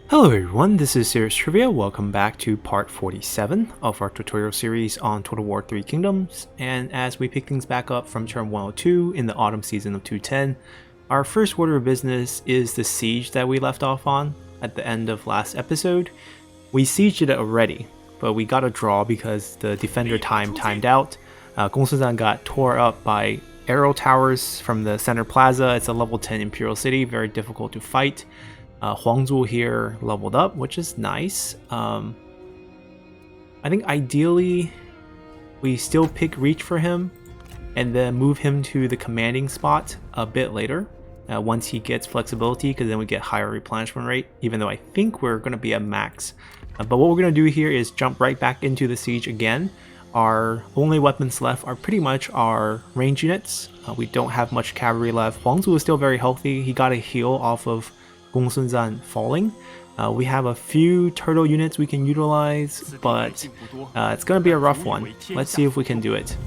Hello everyone, this is Serious Trivia. Welcome back to part 47 of our tutorial series on Total War 3 Kingdoms. And as we pick things back up from turn 102 in the autumn season of 210, our first order of business is the siege that we left off on at the end of last episode. We sieged it already, but we got a draw because the defender timed out. Gongsun got tore up by arrow towers from the center plaza. It's a level 10 imperial city, very difficult to fight. Huangzhou here leveled up, which is nice. I think ideally we still pick Reach for him and then move him to the commanding spot a bit later once he gets flexibility, because then we get higher replenishment rate, even though I think we're going to be at max. But what we're going to do here is jump right back into the siege again. Our only weapons left are pretty much our range units. We don't have much cavalry left. Huangzhou is still very healthy. He got a heal off of Gongsun falling. We have a few turtle units we can utilize, but it's going to be a rough one. Let's see if we can do it.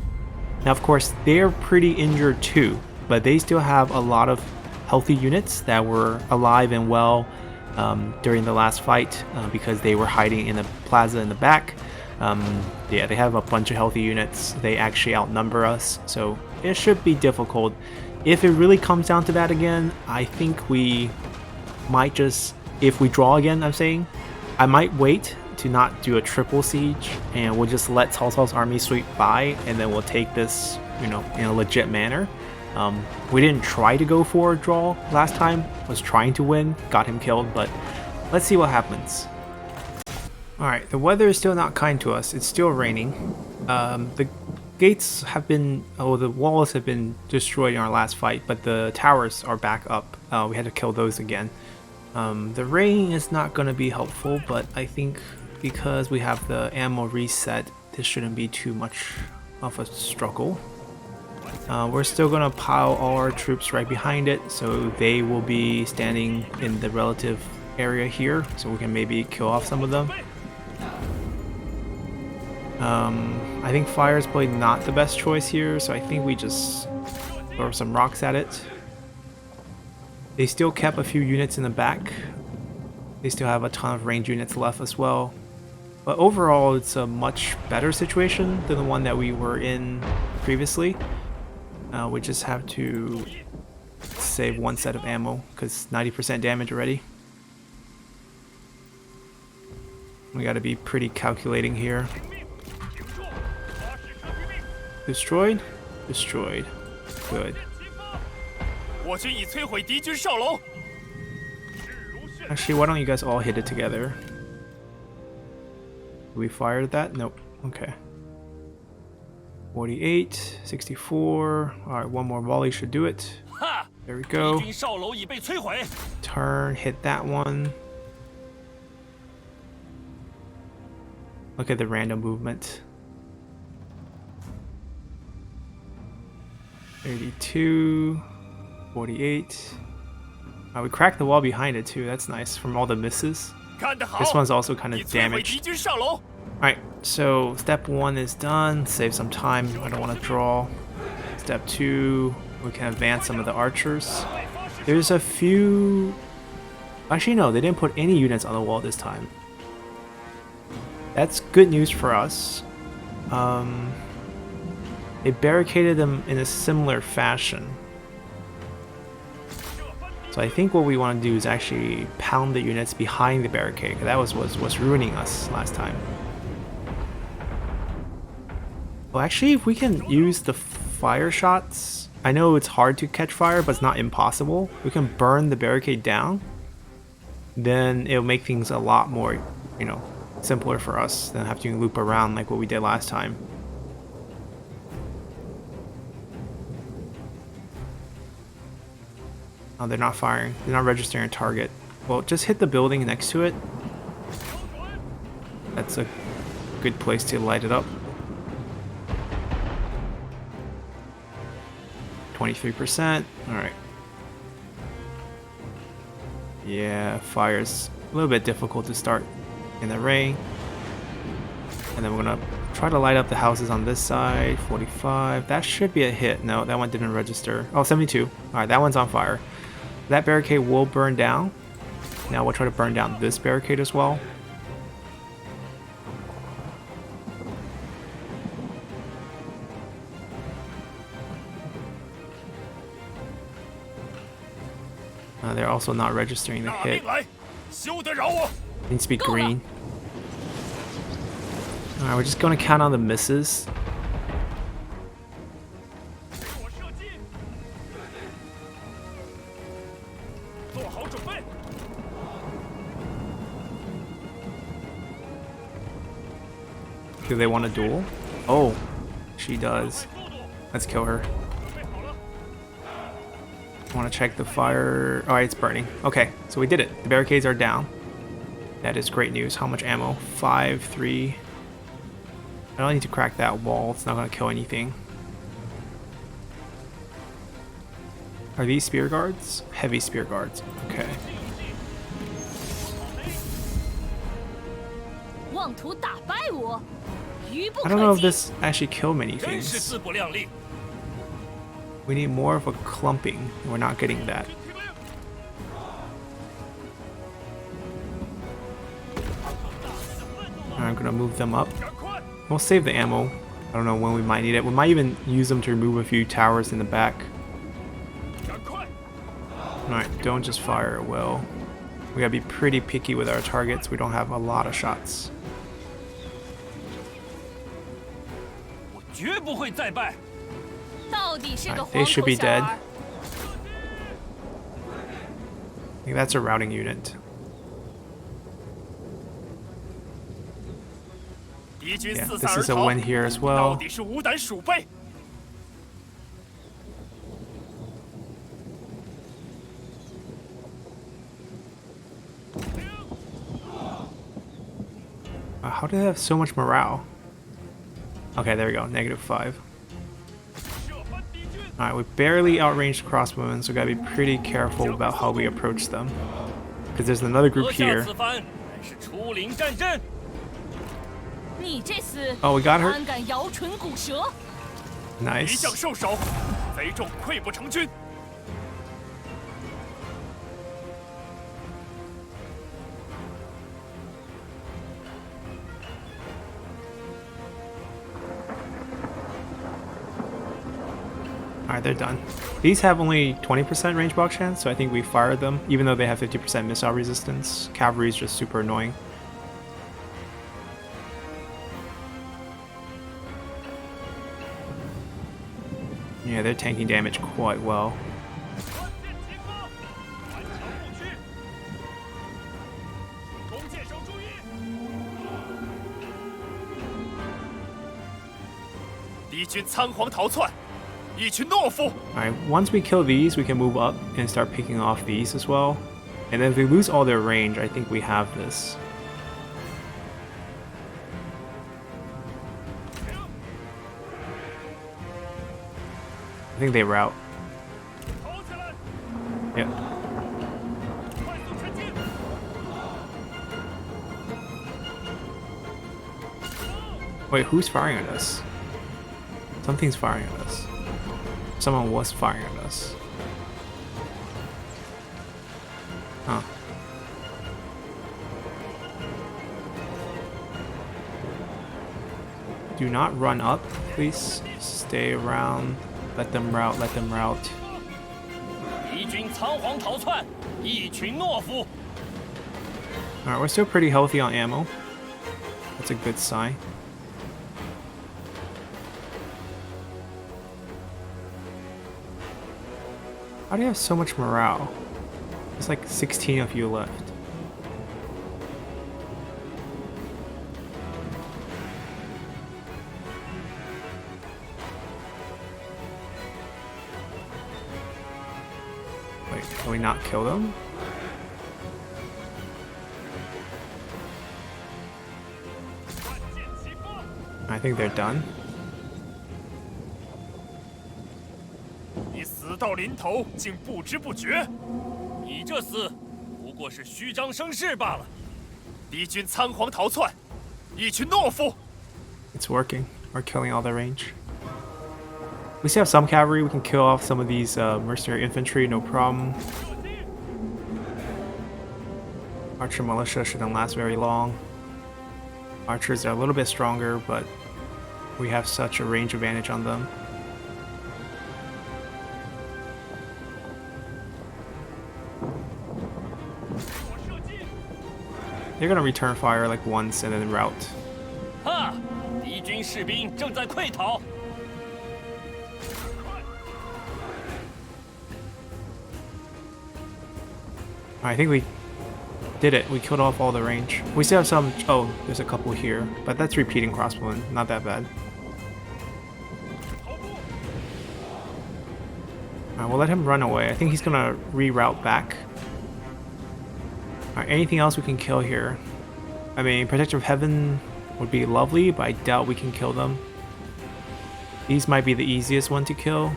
Now, of course, they're pretty injured too, but they still have a lot of healthy units that were alive and well during the last fight because they were hiding in the plaza in the back. Yeah, they have a bunch of healthy units. They actually outnumber us, so it should be difficult. If it really comes down to that again, I think we might just, if we draw again, I might wait to not do a triple siege and we'll just let Cao Cao's army sweep by and then we'll take this, in a legit manner. We didn't try to go for a draw last time, was trying to win, got him killed, but let's see what happens. Alright, the weather is still not kind to us, it's still raining. The gates have been, the walls have been destroyed in our last fight, but the towers are back up. We had to kill those again. The rain is not going to be helpful, but I think because we have the ammo reset, this shouldn't be too much of a struggle. We're still going to pile all our troops right behind it, so they will be standing in the relative area here, so we can maybe kill off some of them. I think fire is probably not the best choice here, so I think we just throw some rocks at it. They still kept a few units in the back. They still have a ton of range units left as well. But overall, it's a much better situation than the one that we were in previously. We just have to save one set of ammo because 90% damage already. We got to be pretty calculating here. Destroyed? Destroyed. Good. Actually, why don't you guys all hit it together? We fired that? Nope. Okay. 48, 64. Alright, one more volley should do it. There we go. Turn, hit that one. Look at the random movement. 32, 48. We cracked the wall behind it too, that's nice, from all the misses. This one's also kind of damaged. Alright, so step 1 is done, save some time, I don't want to draw. Step 2, we can advance some of the archers. There's a few... Actually no, they didn't put any units on the wall this time. That's good news for us. They barricaded them in a similar fashion. So I think what we want to do is actually pound the units behind the barricade, because that was ruining us last time. Well, actually, if we can use the fire shots, I know it's hard to catch fire, but it's not impossible. We can burn the barricade down, then it'll make things a lot more, simpler for us than have to loop around like what we did last time. Oh, they're not firing. They're not registering a target. Well, just hit the building next to it. That's a good place to light it up. 23%. Alright. Yeah, fire's a little bit difficult to start in the rain. And then we're gonna try to light up the houses on this side. 45. That should be a hit. No, that one didn't register. Oh, 72. Alright, that one's on fire. That barricade will burn down. Now we'll try to burn down this barricade as well. They're also not registering the hit. Needs to be green. Alright, we're just going to count on the misses. Do they want a duel? Oh, she does. Let's kill her. I want to check the fire. Alright, it's burning. Okay, so we did it. The barricades are down. That is great news. How much ammo? 5, 3. I don't need to crack that wall. It's not going to kill anything. Are these spear guards? Heavy spear guards. Okay. I don't know if this actually killed many things. We need more of a clumping. We're not getting that. I'm gonna move them up. We'll save the ammo. I don't know when we might need it. We might even use them to remove a few towers in the back. Alright, don't just fire at will. We gotta be pretty picky with our targets. We don't have a lot of shots. Right, they should be dead. I think that's a routing unit. Yeah, this is a win here as well. How do they have so much morale? Okay, there we go, -5. Alright, we barely outranged crossbowmen, so we gotta be pretty careful about how we approach them. Because there's another group here. Oh, we got her. Nice. Alright, they're done. These have only 20% range block chance, so I think we fired them, even though they have 50% missile resistance. Cavalry is just super annoying. Yeah, they're tanking damage quite well. Alright, once we kill these, we can move up and start picking off these as well. And then if we lose all their range, I think we have this. I think they rout. Yep. Wait, who's firing at us? Something's firing at us. Someone was firing at us. Huh. Do not run up, please. Stay around. Let them rout, let them rout. Alright, we're still pretty healthy on ammo. That's a good sign. How do you have so much morale? There's like 16 of you left. Wait, can we not kill them? I think they're done. It's working. We're killing all the range. We still have some cavalry. We can kill off some of these mercenary infantry, no problem. Archer militia shouldn't last very long. Archers are a little bit stronger, but we have such a range advantage on them. They're gonna return fire like once and then rout. I think we did it. We killed off all the range. We still have some. Oh, there's a couple here, but that's repeating crossbowmen. Not that bad. Alright, we'll let him run away. I think he's gonna reroute back. Alright, anything else we can kill here? I mean, Protector of Heaven would be lovely, but I doubt we can kill them. These might be the easiest one to kill.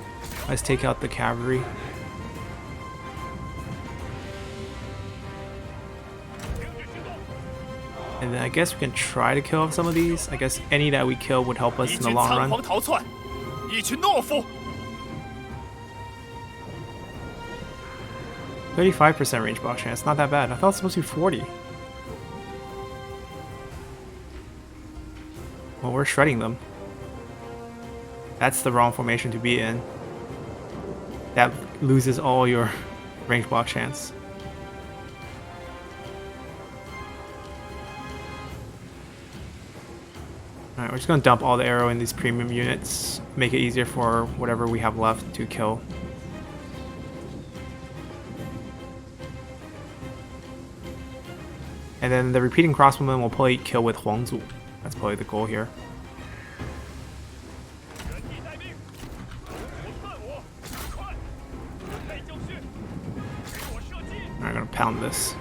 Let's take out the cavalry. And then I guess we can try to kill off some of these. I guess any that we kill would help us in the long run. 35% range block chance, not that bad. I thought it was supposed to be 40. Well, we're shredding them. That's the wrong formation to be in. That loses all your range block chance. Alright, we're just going to dump all the arrow in these premium units. Make it easier for whatever we have left to kill. And then the repeating crossbowmen will probably kill with Huangzu. That's probably the goal here. Alright, I'm gonna pound this.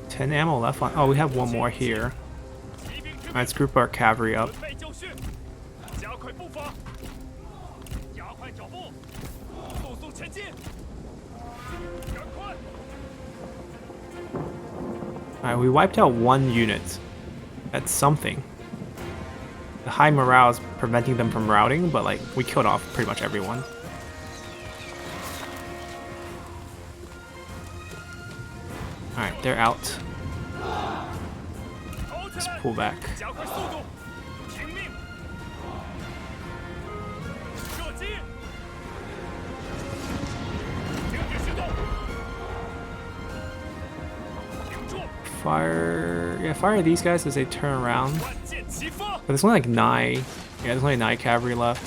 Ten ammo left on. Oh, we have one more here. Alright, let's group our cavalry up. Alright, we wiped out one unit. That's something. The high morale is preventing them from routing, but like we killed off pretty much everyone. Alright, they're out. Just pull back. Fire... Yeah, fire these guys as they turn around. But there's only like 9. Yeah, there's only 9 cavalry left.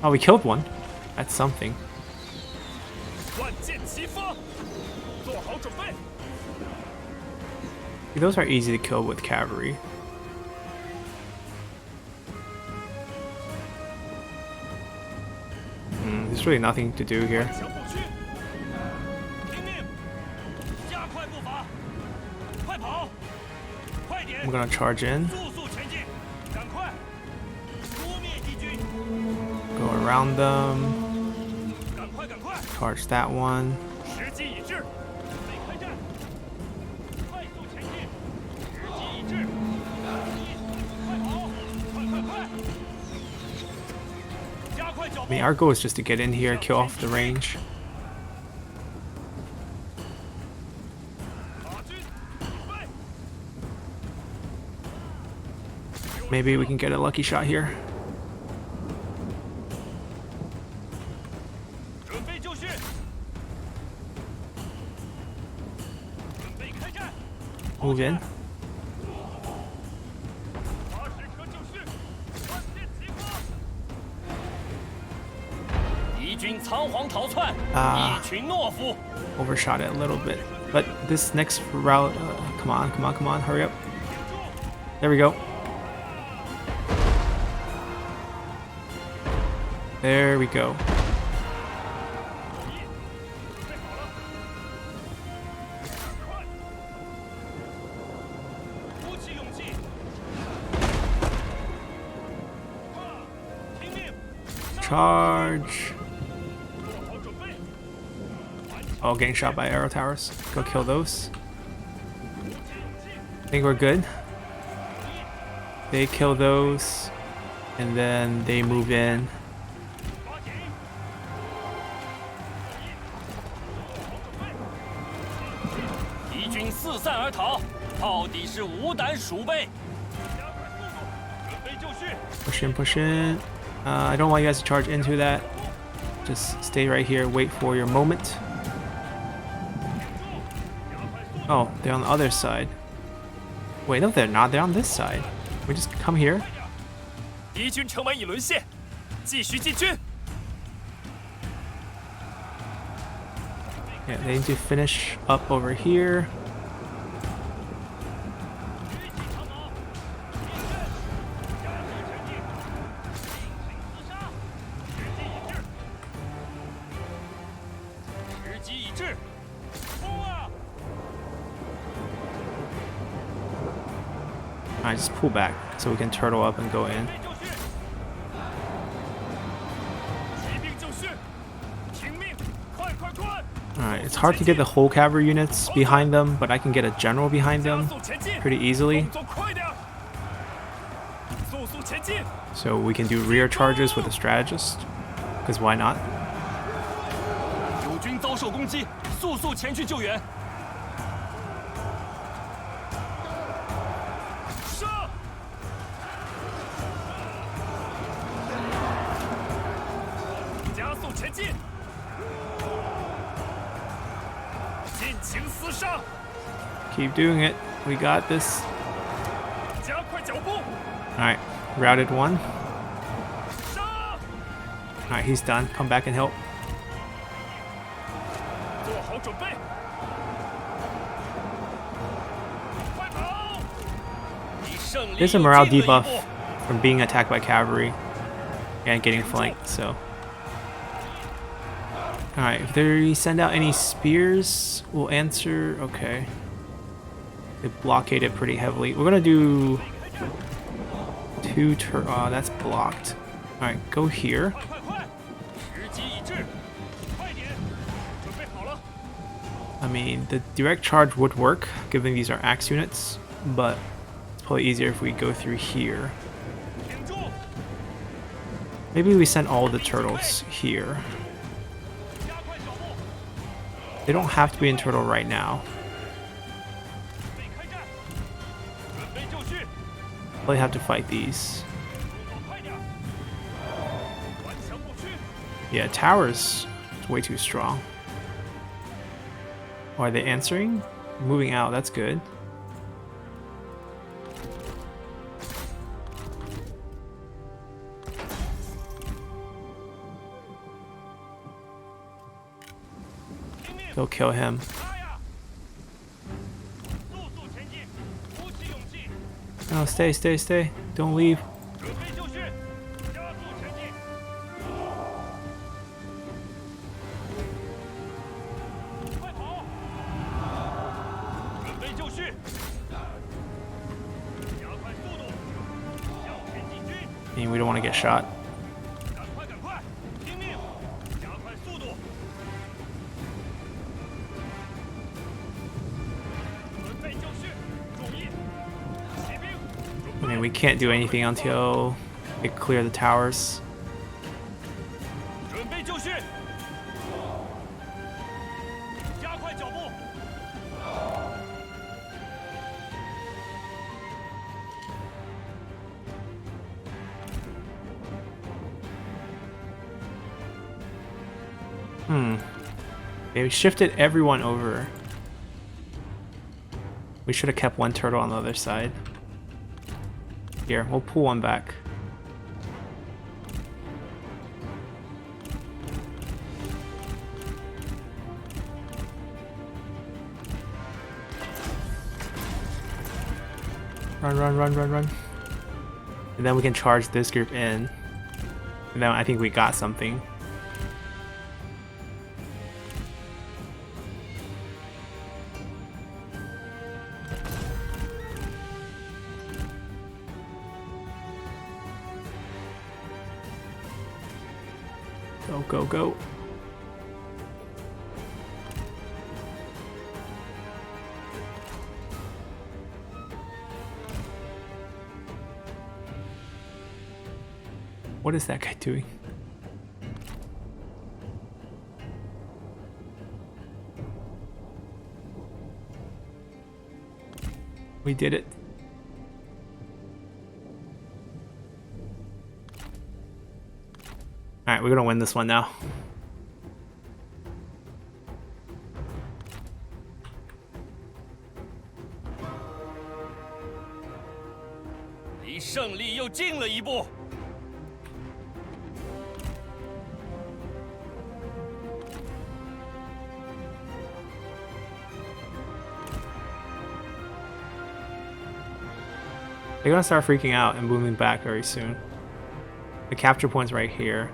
Oh, we killed one. That's something. Those are easy to kill with cavalry. There's really nothing to do here. I'm gonna charge in. Go around them. Charge that one. I mean, our goal is just to get in here, kill off the range. Maybe we can get a lucky shot here. Move in. Overshot it a little bit. But this next route, come on, come on, come on, hurry up. There we go. There we go. Charge. Oh, getting shot by arrow towers. Go kill those. I think we're good. They kill those, and then they move in. Push in. I don't want you guys to charge into that. Just stay right here, wait for your moment. Oh, they're on the other side. Wait, no, they're not. They're on this side. We just come here. Yeah, they need to finish up over here. Alright, just pull back so we can turtle up and go in. Alright, it's hard to get the whole cavalry units behind them, but I can get a general behind them pretty easily. So we can do rear charges with a strategist, because why not? Keep doing it. We got this. Alright, routed one. Alright, he's done. Come back and help. There's a morale debuff from being attacked by cavalry and getting flanked, so. Alright, if they send out any spears, we'll answer. Okay. They blockade it pretty heavily. We're gonna do two that's blocked. Alright, go here. I mean, the direct charge would work, given these are axe units, but it's probably easier if we go through here. Maybe we send all the turtles here. They don't have to be in turtle right now. Probably have to fight these. Yeah, towers is way too strong. Oh, are they answering? Moving out, that's good. Go kill him. No, stay. Don't leave. And we don't want to get shot. I mean, we can't do anything until we clear the towers. They shifted everyone over. We should have kept one turtle on the other side. Here, we'll pull one back. Run. And then we can charge this group in. And then I think we got something. Go. What is that guy doing? We did it. Alright, we're gonna win this one now. They're gonna start freaking out and moving back very soon. The capture point's right here.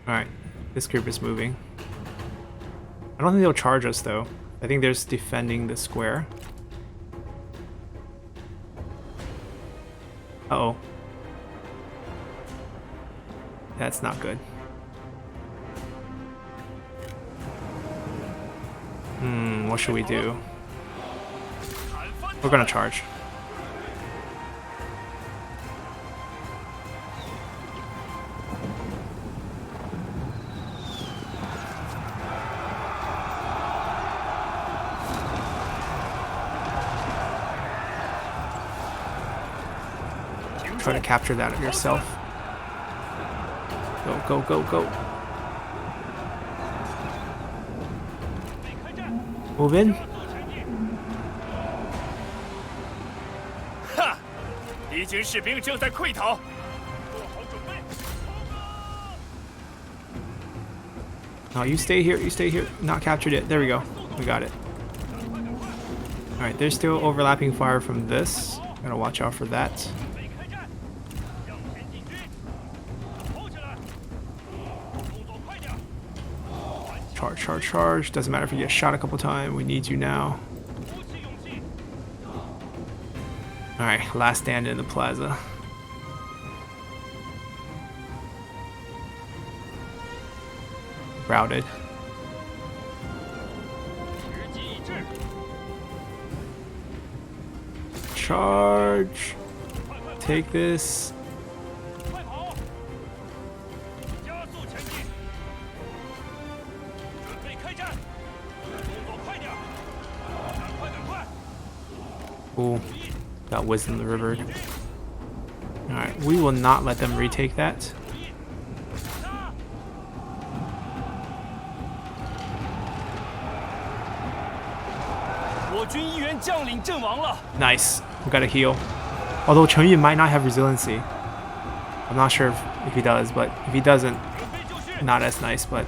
Alright, this group is moving. I don't think they'll charge us though. I think they're just defending the square. Uh-oh. That's not good. What should we do? We're gonna charge. Try to capture that yourself. Go, go, go, go. Move in. Ha! 敌军士兵正在溃逃。 No, you stay here, you stay here. Not captured it. There we go. We got it. Alright, there's still overlapping fire from this. Gotta watch out for that. Charge, charge, charge. Doesn't matter if you get shot a couple times. We need you now. Alright, last stand in the plaza. Routed. Charge. Take this. Ooh, got wisdom the river. Alright, we will not let them retake that. Nice. We got a heal. Although Chen Yun might not have resiliency. I'm not sure if he does, but if he doesn't, not as nice, but...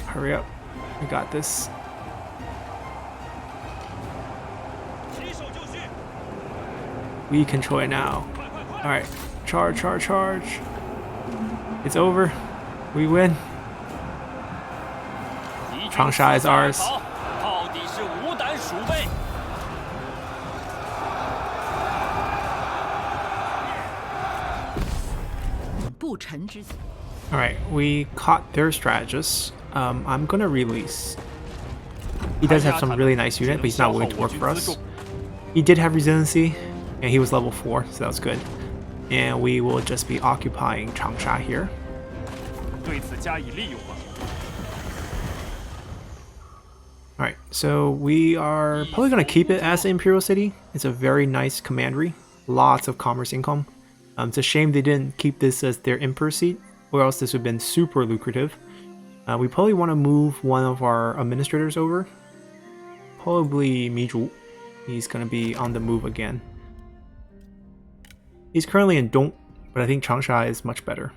Hurry up. We got this. We control it now. Alright. Charge, charge, charge. It's over. We win. Changsha is ours. Alright, we caught their strategist. I'm gonna release. He does have some really nice unit, but he's not willing to work for us. He did have resiliency, and he was level 4, so that was good. And we will just be occupying Changsha here. Alright, so we are probably going to keep it as the Imperial City. It's a very nice commandery. Lots of commerce income. It's a shame they didn't keep this as their Emperor seat, or else this would have been super lucrative. We probably want to move one of our administrators over. Probably Mizhu. He's going to be on the move again. He's currently in Dong, but I think Changsha is much better.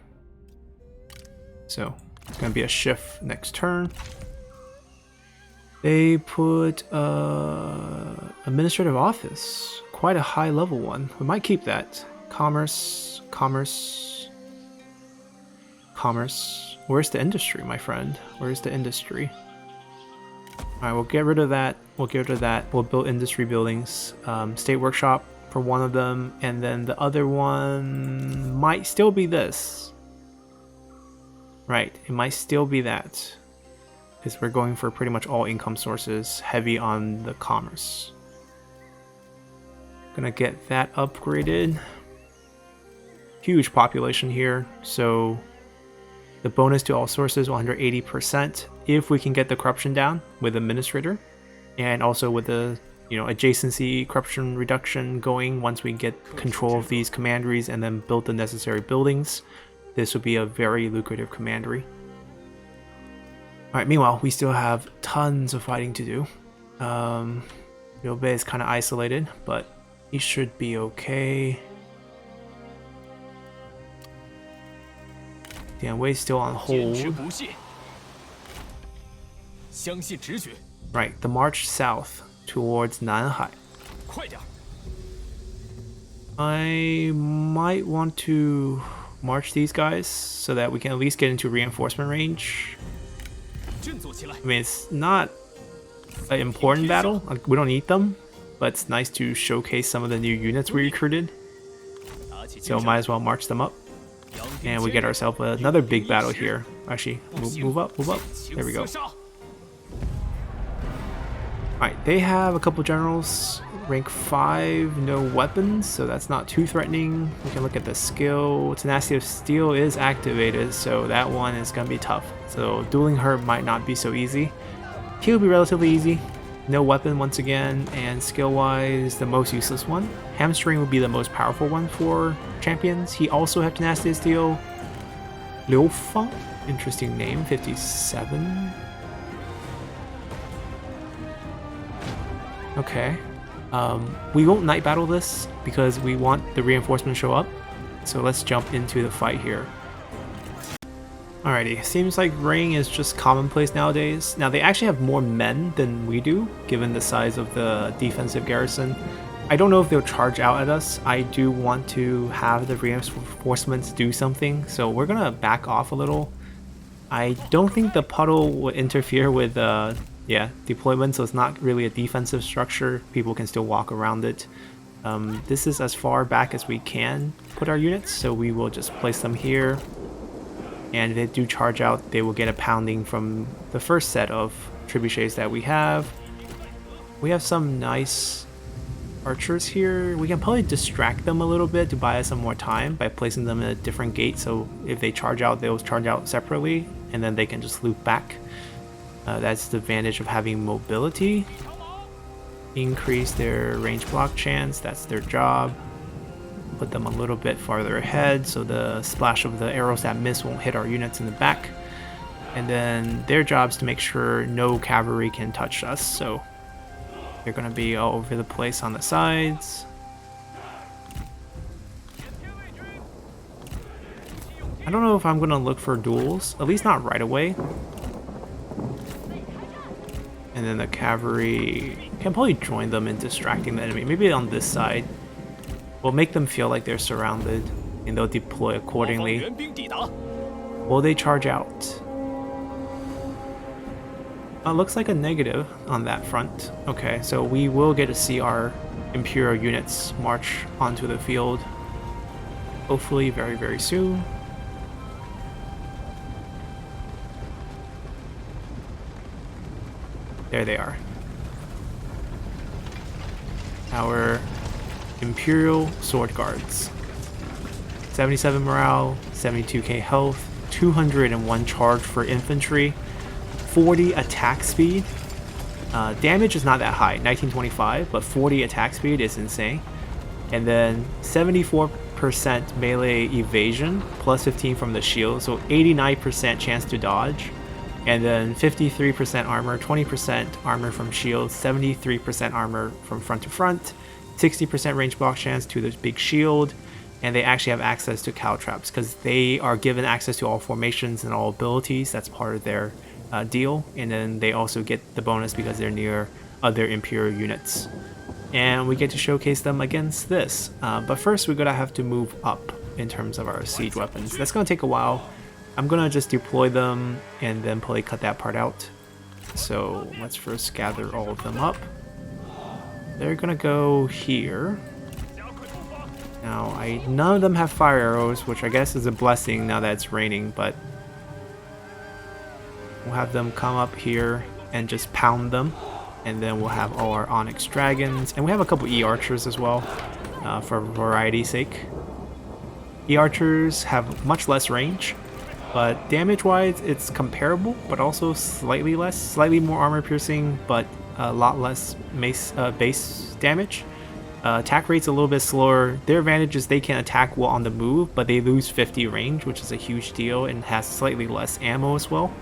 So, it's going to be a shift next turn. They put administrative office. Quite a high level one. We might keep that. Commerce, commerce. commerce. Where's the industry, my friend? Where's the industry? Alright, we'll get rid of that. We'll get rid of that. We'll build industry buildings. State workshop for one of them, and then the other one might still be this. Right, it might still be that. Because we're going for pretty much all income sources, heavy on the commerce. Gonna get that upgraded. Huge population here, so the bonus to all sources 180% if we can get the corruption down with administrator, and also with the adjacency corruption reduction going once we get control of these commanderies and then build the necessary buildings. This would be a very lucrative commandery. Alright, meanwhile, we still have tons of fighting to do. Liu Bei is kind of isolated, but he should be okay. Dian Wei's still on hold. Right, the march south towards Nanhai. I might want to march these guys so that we can at least get into reinforcement range. I mean, it's not an important battle. We don't need them, but it's nice to showcase some of the new units we recruited. So might as well march them up. And we get ourselves another big battle here. Actually, move up, move up. There we go. Alright, they have a couple generals. Rank 5, no weapons, so that's not too threatening. We can look at the skill. Tenacity of Steel is activated, so that one is going to be tough. So dueling her might not be so easy. He will be relatively easy. No weapon once again, and skill-wise, the most useless one. Hamstring would be the most powerful one for champions. He also has Tenacity of Steel. Liu Feng, interesting name, 57. Okay. We won't night battle this because we want the reinforcement to show up. So let's jump into the fight here. Alrighty, seems like Ring is just commonplace nowadays. Now they actually have more men than we do, given the size of the defensive garrison. I don't know if they'll charge out at us. I do want to have the reinforcements do something, so we're gonna back off a little. I don't think the puddle will interfere with deployment, so it's not really a defensive structure. People can still walk around it. This is as far back as we can put our units, so we will just place them here. And if they do charge out, they will get a pounding from the first set of trebuchets that we have. We have some nice archers here. We can probably distract them a little bit to buy us some more time by placing them in a different gate, so if they charge out, they'll charge out separately, and then they can just loop back. That's the advantage of having mobility. Increase their range block chance, that's their job. Put them a little bit farther ahead so the splash of the arrows that miss won't hit our units in the back. And then their job is to make sure no cavalry can touch us, so they're going to be all over the place on the sides. I don't know if I'm going to look for duels, at least not right away. And then the cavalry can probably join them in distracting the enemy. Maybe on this side. We'll make them feel like they're surrounded, and they'll deploy accordingly. Will they charge out? Looks like a negative on that front. Okay, so we will get to see our Imperial units march onto the field. Hopefully very, very soon. There they are. Our Imperial Sword Guards. 77 morale, 72k health, 201 charge for infantry, 40 attack speed. Damage is not that high, 1925, but 40 attack speed is insane. And then 74% melee evasion, plus 15 from the shield, so 89% chance to dodge. And then 53% armor, 20% armor from shield, 73% armor from front to front, 60% range block chance to the big shield, and they actually have access to cow traps because they are given access to all formations and all abilities. That's part of their deal, and then they also get the bonus because they're near other Imperial units. And we get to showcase them against this. But first we're gonna have to move up in terms of our siege weapons. That's gonna take a while. I'm gonna just deploy them and then probably cut that part out. So let's first gather all of them up. They're gonna go here. Now, none of them have fire arrows, which I guess is a blessing now that it's raining, but we'll have them come up here and just pound them. And then we'll have all our Onyx Dragons. And we have a couple E-Archers as well, for variety's sake. E-Archers have much less range, but damage-wise, it's comparable, but also slightly less. Slightly more armor-piercing, but a lot less base damage. Attack rate's a little bit slower. Their advantage is they can attack while on the move, but they lose 50 range, which is a huge deal, and has slightly less ammo as well.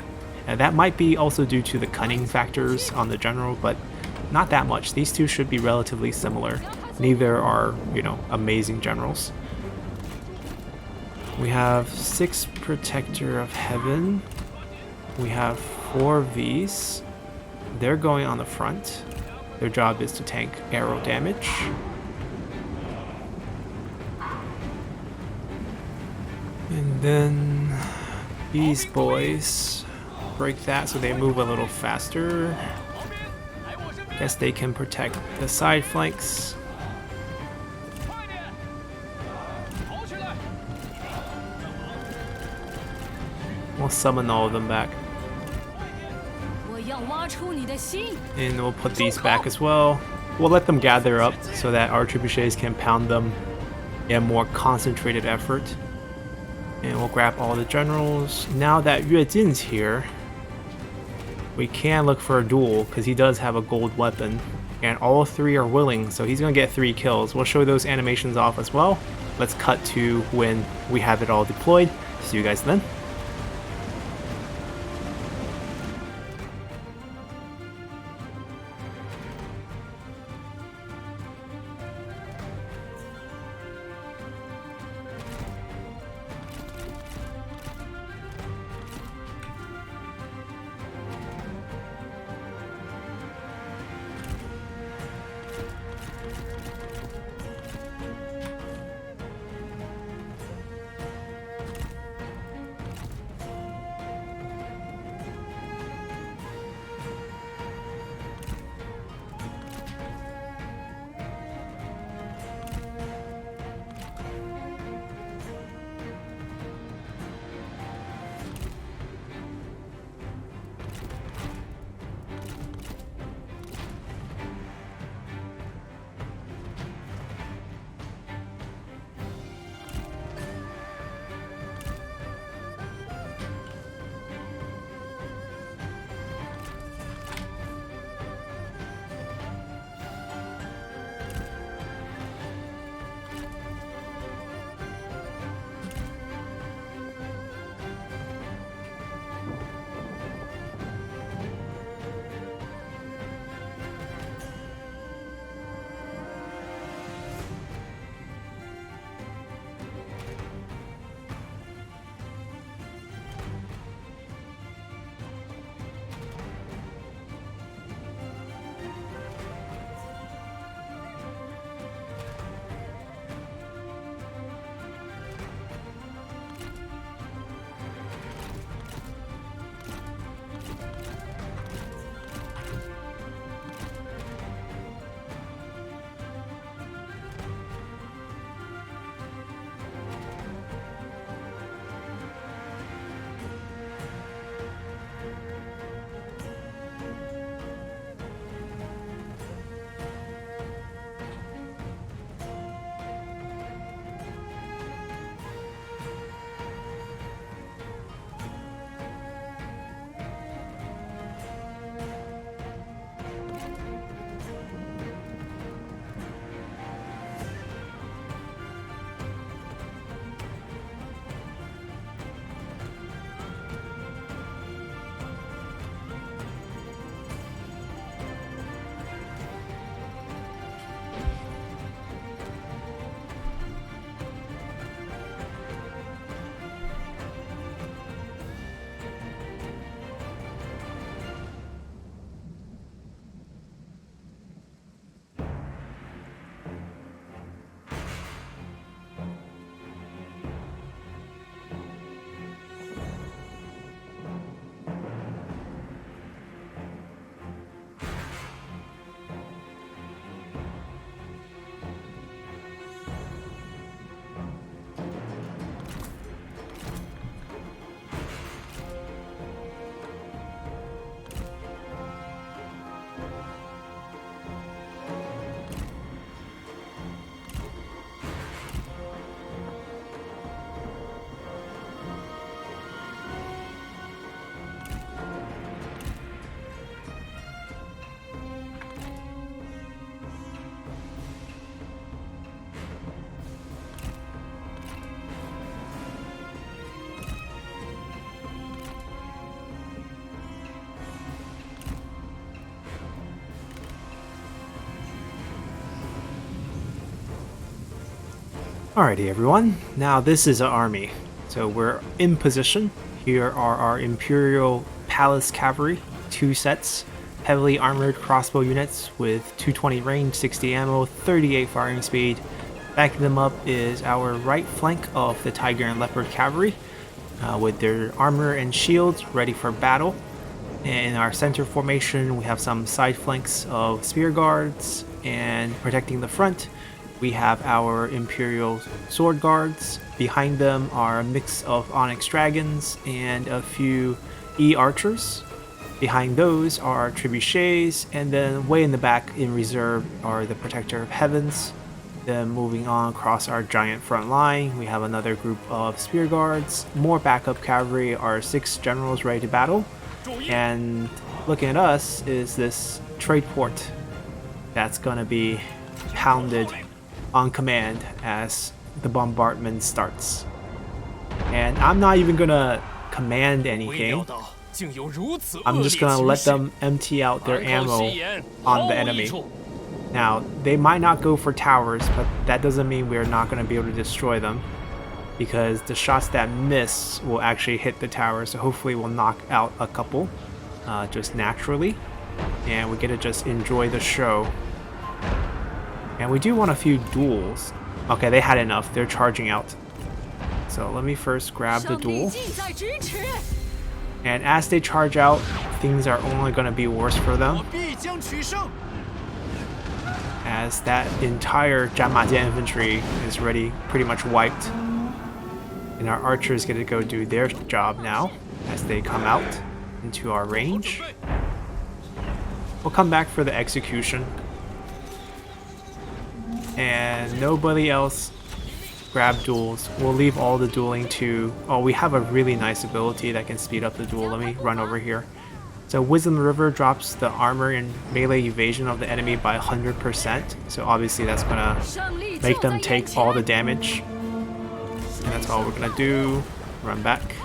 And that might be also due to the cunning factors on the general, but not that much. These two should be relatively similar. Neither are, you know, amazing generals. We have 6 Protector of Heaven. We have 4 of these. They're going on the front. Their job is to tank arrow damage. And then these boys break that so they move a little faster. Guess they can protect the side flanks. We'll summon all of them back. And we'll put these back as well. We'll let them gather up so that our trebuchets can pound them in a more concentrated effort. And we'll grab all the generals. Now that Yue Jin's here, we can look for a duel because he does have a gold weapon. And all 3 are willing, so he's going to get 3 kills. We'll show those animations off as well. Let's cut to when we have it all deployed. See you guys then. Alrighty everyone, now this is our army. So we're in position. Here are our Imperial Palace Cavalry, 2 sets, heavily armored crossbow units with 220 range, 60 ammo, 38 firing speed. Backing them up is our right flank of the Tiger and Leopard Cavalry, with their armor and shields ready for battle. In our center formation, we have some side flanks of spear guards, and protecting the front, we have our Imperial sword guards. Behind them are a mix of Onyx dragons and a few E-archers. Behind those are trebuchets, and then way in the back in reserve are the Protector of Heavens. Then moving on across our giant front line, we have another group of spear guards. More backup cavalry, our 6 generals ready to battle. And looking at us is this trade port that's gonna be pounded on command as the bombardment starts. And I'm not even gonna command anything. I'm just gonna let them empty out their ammo on the enemy. Now, they might not go for towers, but that doesn't mean we're not gonna be able to destroy them, because the shots that miss will actually hit the tower, so hopefully we'll knock out a couple just naturally, and we get to just enjoy the show. And we do want a few duels. Okay, they had enough. They're charging out. So let me first grab the duel. And as they charge out, things are only going to be worse for them, as that entire Janmajian infantry is already pretty much wiped. And our archers get to go do their job now as they come out into our range. We'll come back for the execution. And nobody else grab duels. We'll leave all the dueling to... Oh, we have a really nice ability that can speed up the duel. Let me run over here. So Wisdom River drops the armor and melee evasion of the enemy by 100%. So obviously that's gonna make them take all the damage. And that's all we're gonna do. Run back.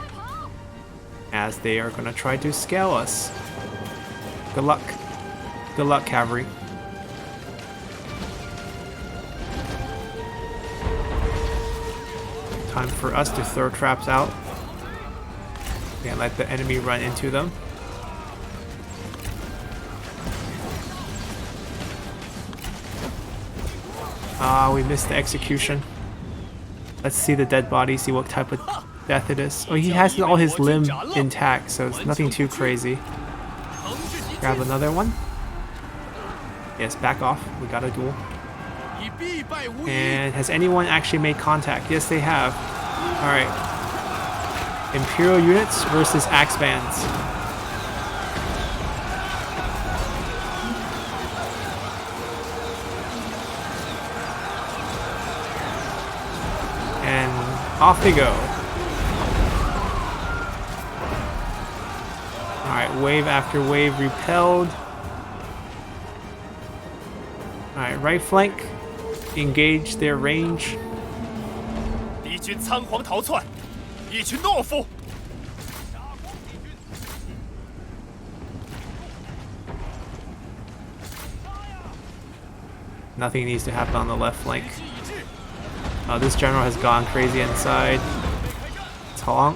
As they are gonna try to scale us. Good luck. Good luck, cavalry. Time for us to throw traps out and let the enemy run into them. Ah, we missed the execution. Let's see the dead body, see what type of death it is. Oh, he has all his limb intact, so it's nothing too crazy. Grab another one. Yes, back off. We got a duel. And has anyone actually made contact? Yes, they have. Alright. Imperial units versus axe bands. And off they go. Alright, wave after wave repelled. Alright, right flank. Engage their range. Nothing needs to happen on the left flank. This general has gone crazy inside. Talong.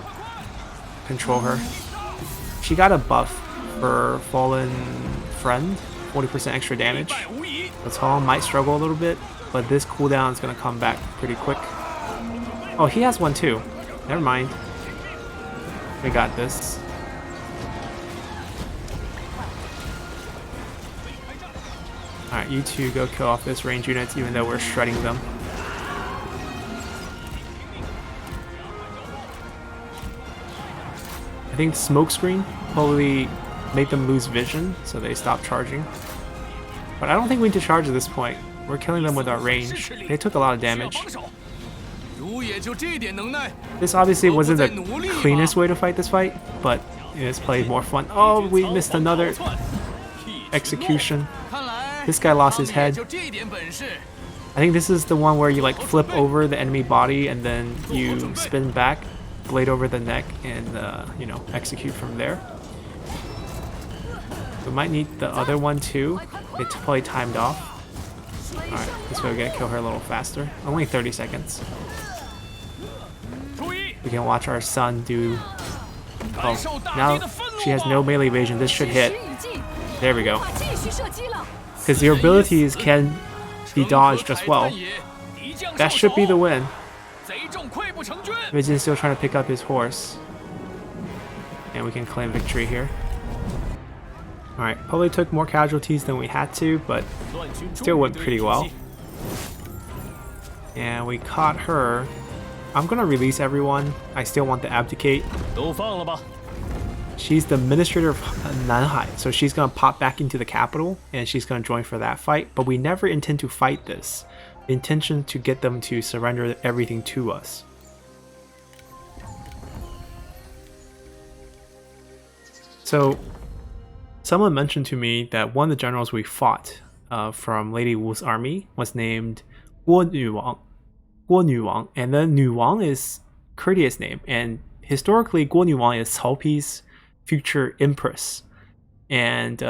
Control her. She got a buff for Fallen Friend. 40% extra damage. The Talong might struggle a little bit, but this cooldown is going to come back pretty quick. Oh, he has one too. Never mind. We got this. Alright, you two go kill off this range units even though we're shredding them. I think smokescreen probably made them lose vision, so they stopped charging. But I don't think we need to charge at this point. We're killing them with our range. They took a lot of damage. This obviously wasn't the cleanest way to fight this fight, but it's played more fun. Oh, we missed another execution. This guy lost his head. I think this is the one where you like flip over the enemy body and then you spin back, blade over the neck, and you know, execute from there. We might need the other one too. It's probably timed off. Alright, let's go kill her a little faster. Only 30 seconds. We can watch our son do... Oh, now she has no melee evasion. This should hit. There we go. Because your abilities can be dodged as well. That should be the win. Vision's still trying to pick up his horse. And we can claim victory here. Alright, probably took more casualties than we had to, but still went pretty well. And we caught her. I'm gonna release everyone. I still want to abdicate. She's the administrator of Nanhai, so she's gonna pop back into the capital and she's gonna join for that fight. But we never intend to fight this. The intention to get them to surrender everything to us. So, someone mentioned to me that one of the generals we fought from Lady Wu's army was named Guo Nuwang, and then Nuwang is courteous name, and historically Guo Nuwang is Cao Pi's future empress, and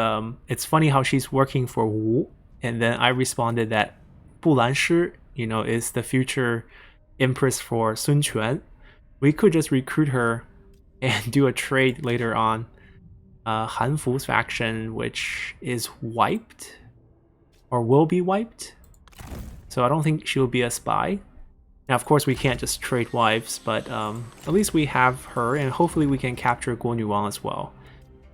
it's funny how she's working for Wu, and then I responded that Bulan Shi, is the future empress for Sun Quan. We could just recruit her and do a trade later on. Han Fu's faction, which is wiped or will be wiped, so I don't think she'll be a spy. Now, of course, we can't just trade wives, but at least we have her, and hopefully we can capture Guo Nuwang as well.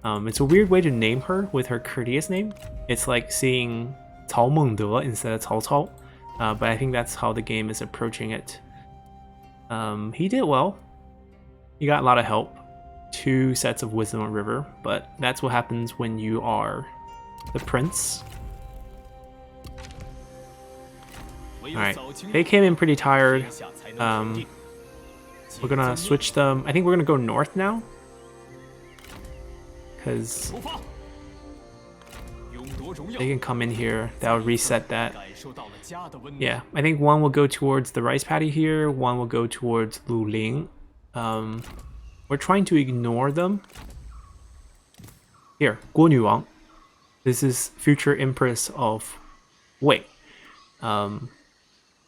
It's a weird way to name her with her courteous name. It's like seeing Cao Mengde instead of Cao Cao, but I think that's how the game is approaching it. He did well. He got a lot of help. 2 sets of wisdom on river, but that's what happens when you are the prince. Alright, they came in pretty tired. We're gonna switch them. I think we're gonna go north now, because they can come in here. That'll reset that. Yeah, I think one will go towards the rice paddy here, one will go towards Luling. We're trying to ignore them. Here, Guo Nuwang. This is future empress of Wei.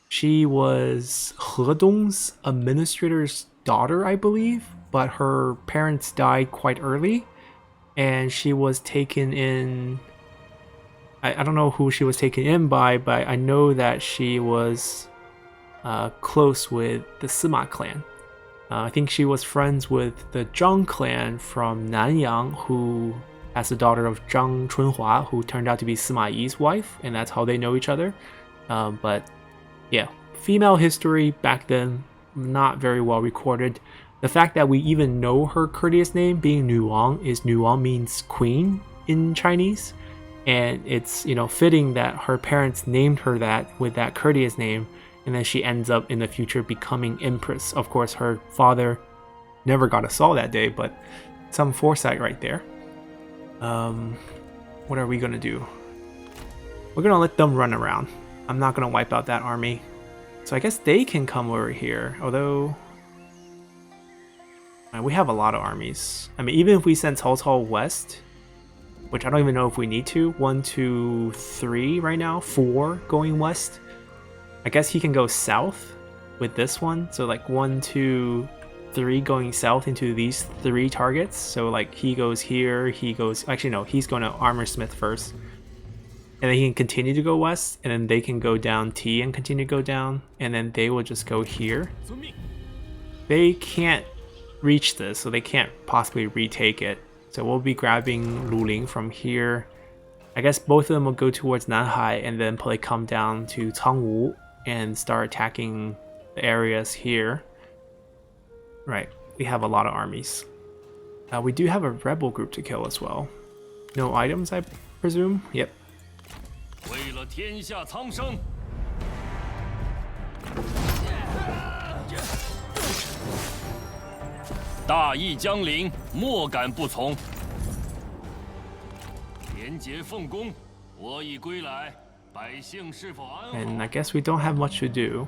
She was He Dong's administrator's daughter, I believe, but her parents died quite early, and she was taken in... I don't know who she was taken in by, but I know that she was close with the Sima clan. I think she was friends with the Zhang clan from Nanyang, who has a daughter of Zhang Chunhua, who turned out to be Sima Yi's wife, and that's how they know each other. But yeah, female history back then, not very well recorded. The fact that we even know her courteous name being Nuwang is Nuwang means queen in Chinese, and it's fitting that her parents named her that with that courteous name. And then she ends up in the future becoming empress. Of course, her father never got a Saul that day, but some foresight right there. What are we gonna do? We're gonna let them run around. I'm not gonna wipe out that army. So I guess they can come over here, although... we have a lot of armies. I mean, even if we send Cao Cao west, which I don't even know if we need to. 1, 2, 3 right now, 4 going west. I guess he can go south with this one. So like 1, 2, 3 going south into these 3 targets. So like he goes here, he goes... Actually no, he's going to Armor Smith first. And then he can continue to go west, and then they can go down T and continue to go down. And then they will just go here. They can't reach this, so they can't possibly retake it. So we'll be grabbing Luling from here. I guess both of them will go towards Nanhai and then probably come down to Cangwu and start attacking the areas here. Right, we have a lot of armies. We do have a rebel group to kill as well. No items, I presume? Yep. 为了天下苍生。大义将临，莫敢不从。廉洁奉公，我已归来，百姓是否安好？ And I guess we don't have much to do.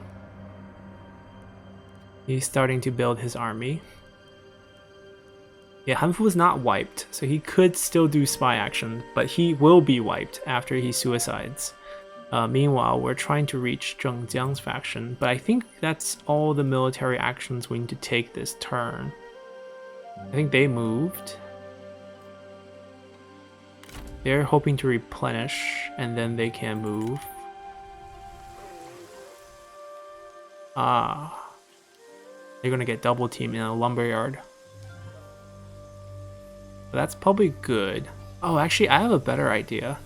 He's starting to build his army. Yeah, Hanfu is not wiped, so he could still do spy action, but he will be wiped after he suicides. Meanwhile, we're trying to reach Zhengjiang's faction, but I think that's all the military actions we need to take this turn. I think they moved. They're hoping to replenish, and then they can move. Ah. They're gonna get double teamed in a lumberyard. But that's probably good. Oh, actually, I have a better idea.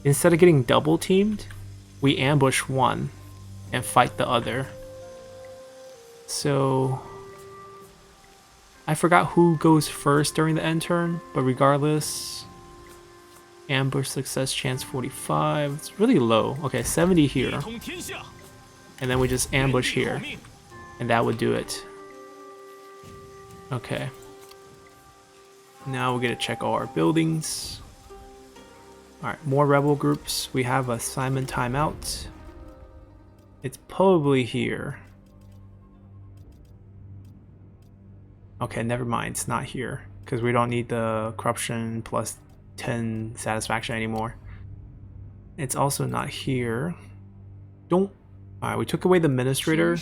Instead of getting double teamed, we ambush one and fight the other. So I forgot who goes first during the end turn, but regardless, ambush success chance 45. It's really low. Okay, 70 here. And then we just ambush here. And that would do it. Okay. Now we're gonna check all our buildings. Alright, more rebel groups. We have a Simon timeout. It's probably here. Okay, never mind. It's not here. Because we don't need the corruption plus 10 satisfaction anymore. It's also not here. Alright, we took away the administrator,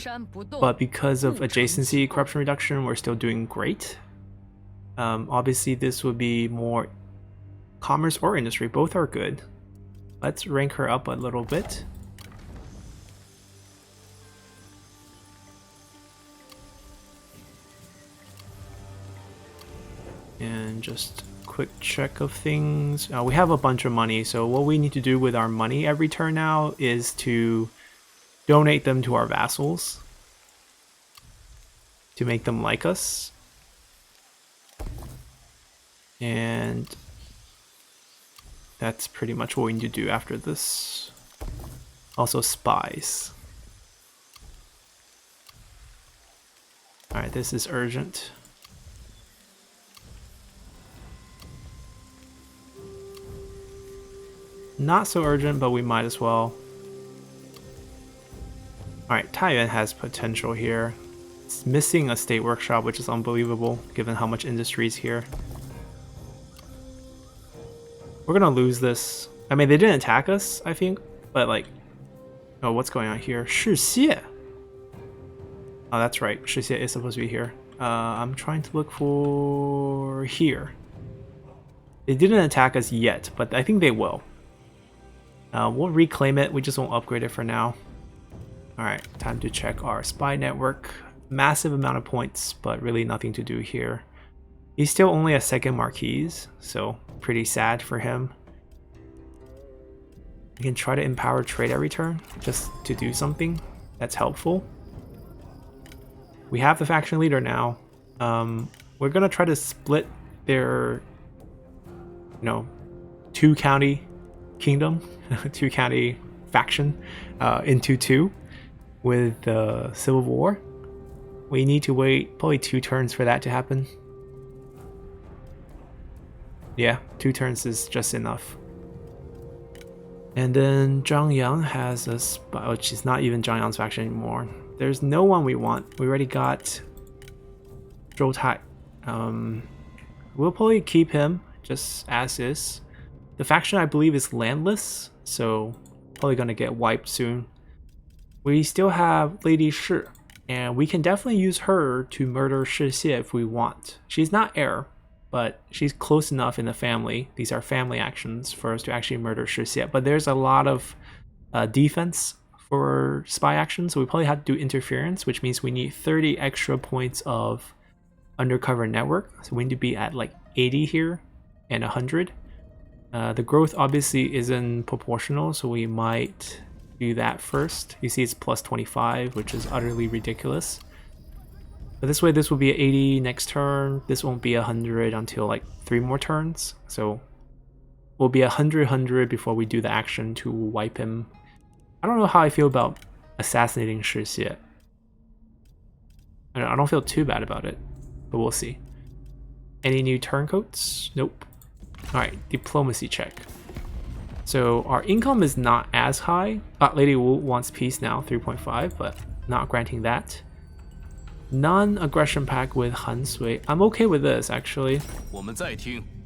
but because of adjacency corruption reduction, we're still doing great. Obviously, this would be more commerce or industry. Both are good. Let's rank her up a little bit. And just quick check of things. We have a bunch of money, so what we need to do with our money every turn now is to donate them to our vassals to make them like us. And that's pretty much what we need to do after this. Also spies. Alright, this is urgent. Not so urgent, but we might as well. Alright, Taiyuan has potential here. It's missing a state workshop, which is unbelievable, given how much industry is here. We're gonna lose this. I mean, they didn't attack us, I think, but like... Oh, what's going on here? Shixie! Oh, that's right. Shixie is supposed to be here. I'm trying to look for... here. They didn't attack us yet, but I think they will. We'll reclaim it, we just won't upgrade it for now. Alright, time to check our spy network. Massive amount of points, but really nothing to do here. He's still only a second Marquise, so pretty sad for him. You can try to empower trade every turn, just to do something that's helpful. We have the faction leader now. We're gonna try to split their, 2-county kingdom, 2-county faction into two with the Civil War. We need to wait probably 2 turns for that to happen. Yeah, 2 turns is just enough. And then Zhang Yang has a spy, which is not even Zhang Yang's faction anymore. There's no one we want. We already got Zhou Tai. We'll probably keep him just as is. The faction I believe is landless, so probably gonna get wiped soon. We still have Lady Shi, and we can definitely use her to murder Shixie if we want. She's not heir, but she's close enough in the family. These are family actions for us to actually murder Shixie. But there's a lot of defense for spy actions, so we probably have to do interference, which means we need 30 extra points of undercover network. So we need to be at like 80 here and 100. The growth obviously isn't proportional, so we might do that first. You see it's plus 25, which is utterly ridiculous. But this way, this will be 80 next turn. This won't be 100 until like 3 more turns. So we'll be 100 before we do the action to wipe him. I don't know how I feel about assassinating Shixie. I don't feel too bad about it, but we'll see. Any new turncoats? Nope. Alright, diplomacy check. So our income is not as high. Lady Wu wants peace now, 3.5, but not granting that. Non-aggression pact with Han Sui. I'm okay with this, actually.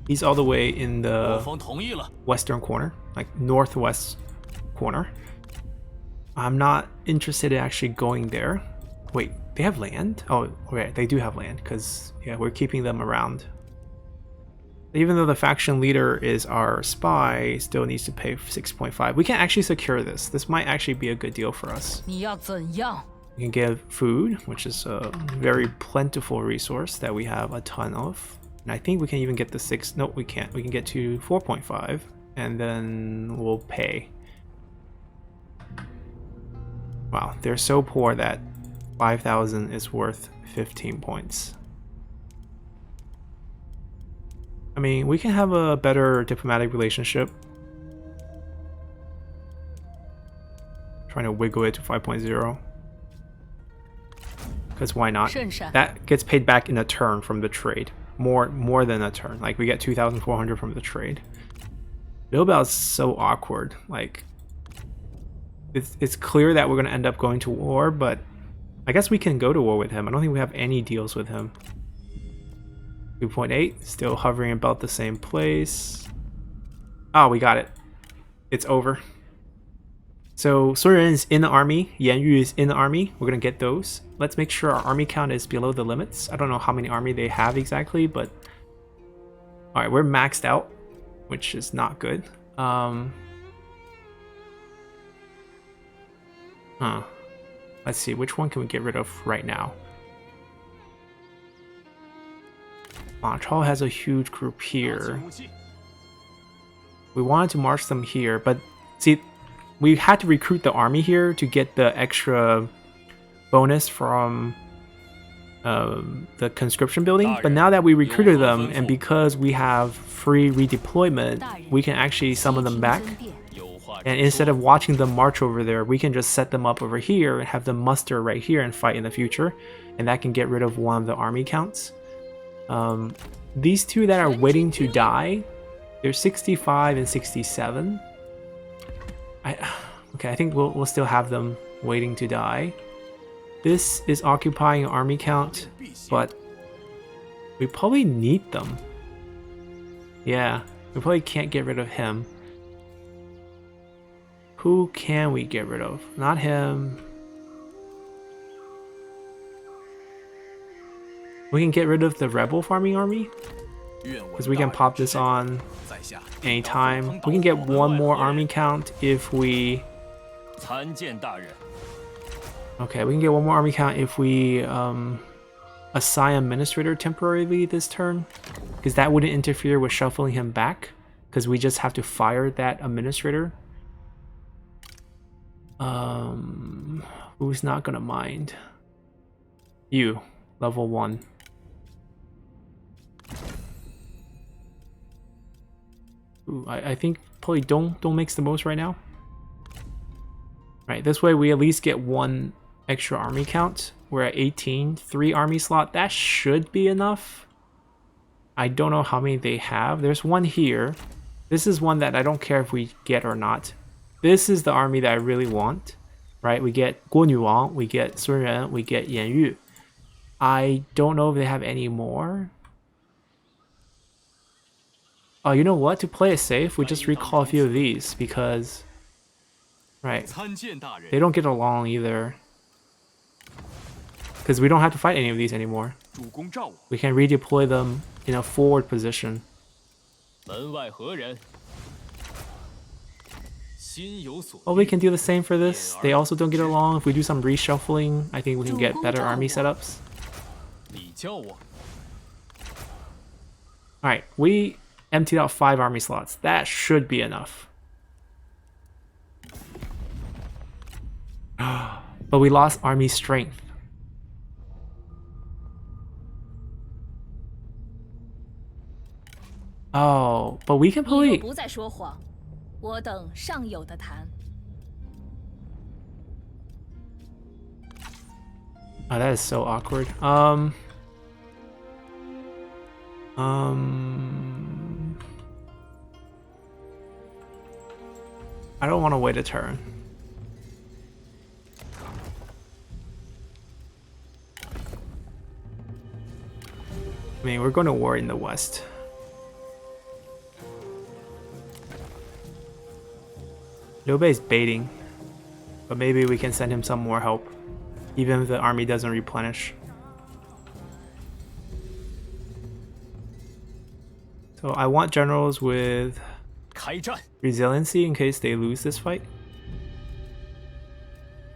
He's all the way in the western corner, like northwest corner. I'm not interested in actually going there. Wait, they have land? Oh, okay, they do have land, because, yeah, we're keeping them around. Even though the faction leader is our spy, still needs to pay 6.5. We can actually secure this. This might actually be a good deal for us. We can give food, which is a very plentiful resource that we have a ton of. And I think we can even get the 6. No, we can't. We can get to 4.5, and then we'll pay. Wow, they're so poor that 5,000 is worth 15 points. I mean, we can have a better diplomatic relationship. Trying to wiggle it to 5.0. Because why not? That gets paid back in a turn from the trade. More than a turn. Like, we get 2,400 from the trade. Liu Biao is so awkward. Like, it's clear that we're going to end up going to war, but I guess we can go to war with him. I don't think we have any deals with him. 2.8, still hovering about the same place. Oh, we got it. It's over. So Sun Ren is in the army, Yan Yu is in the army. We're gonna get those. Let's make sure our army count is below the limits. I don't know how many army they have exactly, but alright, we're maxed out, which is not good. Let's see, which one can we get rid of right now? Ma Chao has a huge group here. We wanted to march them here, but see, we had to recruit the army here to get the extra bonus from the conscription building. But now that we recruited them, and because we have free redeployment, we can actually summon them back. And instead of watching them march over there, we can just set them up over here and have them muster right here and fight in the future. And that can get rid of one of the army counts. These two that are waiting to die, they're 65 and 67. Okay, I think we'll still have them waiting to die. This is occupying army count, but we probably need them. Yeah, we probably can't get rid of him. Who can we get rid of? Not him. We can get rid of the rebel farming army, because we can pop this on anytime. We can get one more army count if we... Okay, we can get one more army count if we assign administrator temporarily this turn, because that wouldn't interfere with shuffling him back, because we just have to fire that administrator. Who's not gonna mind? You, level 1. Ooh, I think probably don't makes the most right now. Right, this way we at least get one extra army count. We're at 18, 3 army slot. That should be enough. I don't know how many they have. There's one here. This is one that I don't care if we get or not. This is the army that I really want. Right, we get Guo Nuwang, we get Sun Ren, we get Yan Yu. I don't know if they have any more. Oh, you know what? To play it safe, we just recall a few of these because... Right, they don't get along either. Because we don't have to fight any of these anymore. We can redeploy them in a forward position. Oh, we can do the same for this. They also don't get along. If we do some reshuffling, I think we can get better army setups. Alright, we emptied out 5 army slots. That should be enough. But we lost army strength. Oh, but we can probably... Oh, that is so awkward. I don't want to wait a turn. I mean, we're going to war in the west. Liu Bei is baiting. But maybe we can send him some more help, even if the army doesn't replenish. So I want generals with 开战！ resiliency in case they lose this fight.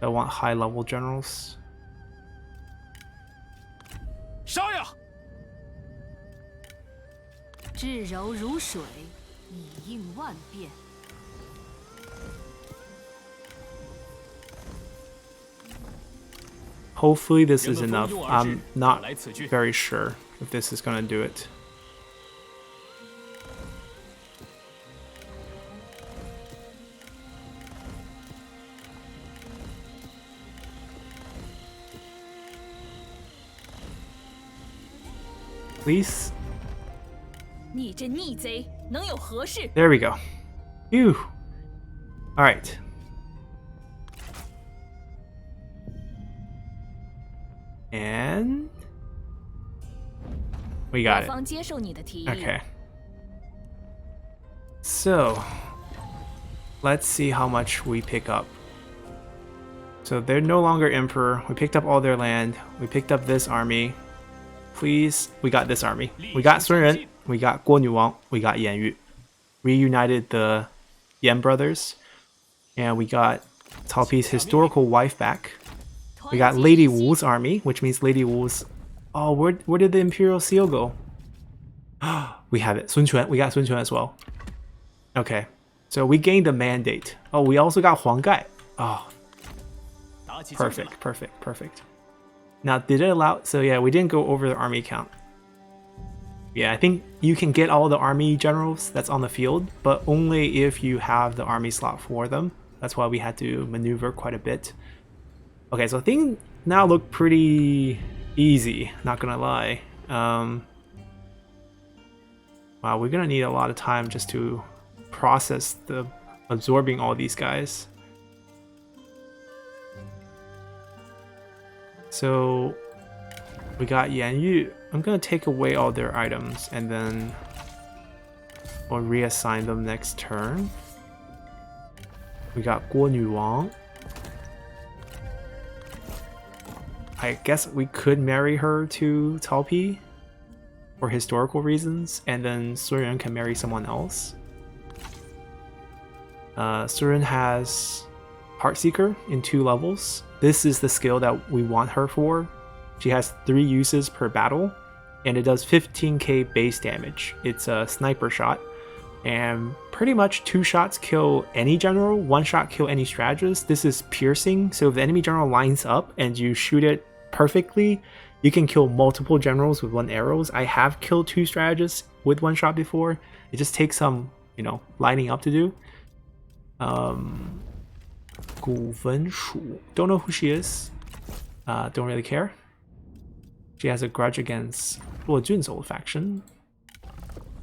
I want high level generals. 杀呀！至柔如水，以应万变。 Hopefully this is enough. I'm not very sure if this is gonna do it. Please. 你这逆贼，能有何事？ There we go. Phew. All right. And we got 我 it. 方接受你的提议。 Okay. So let's see how much we pick up. So they're no longer emperor. We picked up all their land. We picked up this army. Please, we got this army. We got Sun Ren. We got Guo Nuwang. We got Yan Yu. Reunited the Yan brothers. And we got Cao Pi's historical wife back. We got Lady Wu's army, which means Lady Wu's... Oh, where did the Imperial Seal go? We have it. Sun Quan. We got Sun Quan as well. Okay. So we gained a mandate. Oh, we also got Huang Gai. Oh, 打起精神来！ perfect, perfect, perfect. Now, did it allow... So yeah, we didn't go over the army count. Yeah, I think you can get all the army generals that's on the field, but only if you have the army slot for them. That's why we had to maneuver quite a bit. Okay, so things now look pretty easy, not gonna lie. Wow, we're gonna need a lot of time just to process the absorbing all these guys. So we got Yan Yu. I'm gonna take away all their items and then we'll reassign them next turn. We got Guo Nuwang. I guess we could marry her to Cao Pi for historical reasons, and then Sun Ren can marry someone else. Sun Ren has Heartseeker in 2 levels. This is the skill that we want her for. She has 3 uses per battle, and it does 15k base damage. It's a sniper shot, and pretty much 2 shots kill any general, 1 shot kill any strategist. This is piercing, so if the enemy general lines up and you shoot it perfectly, you can kill multiple generals with 1 arrows. I have killed 2 strategists with 1 shot before. It just takes some, lining up to do. Gu Venshu. Don't know who she is. Don't really care. She has a grudge against Luo Jun's old faction.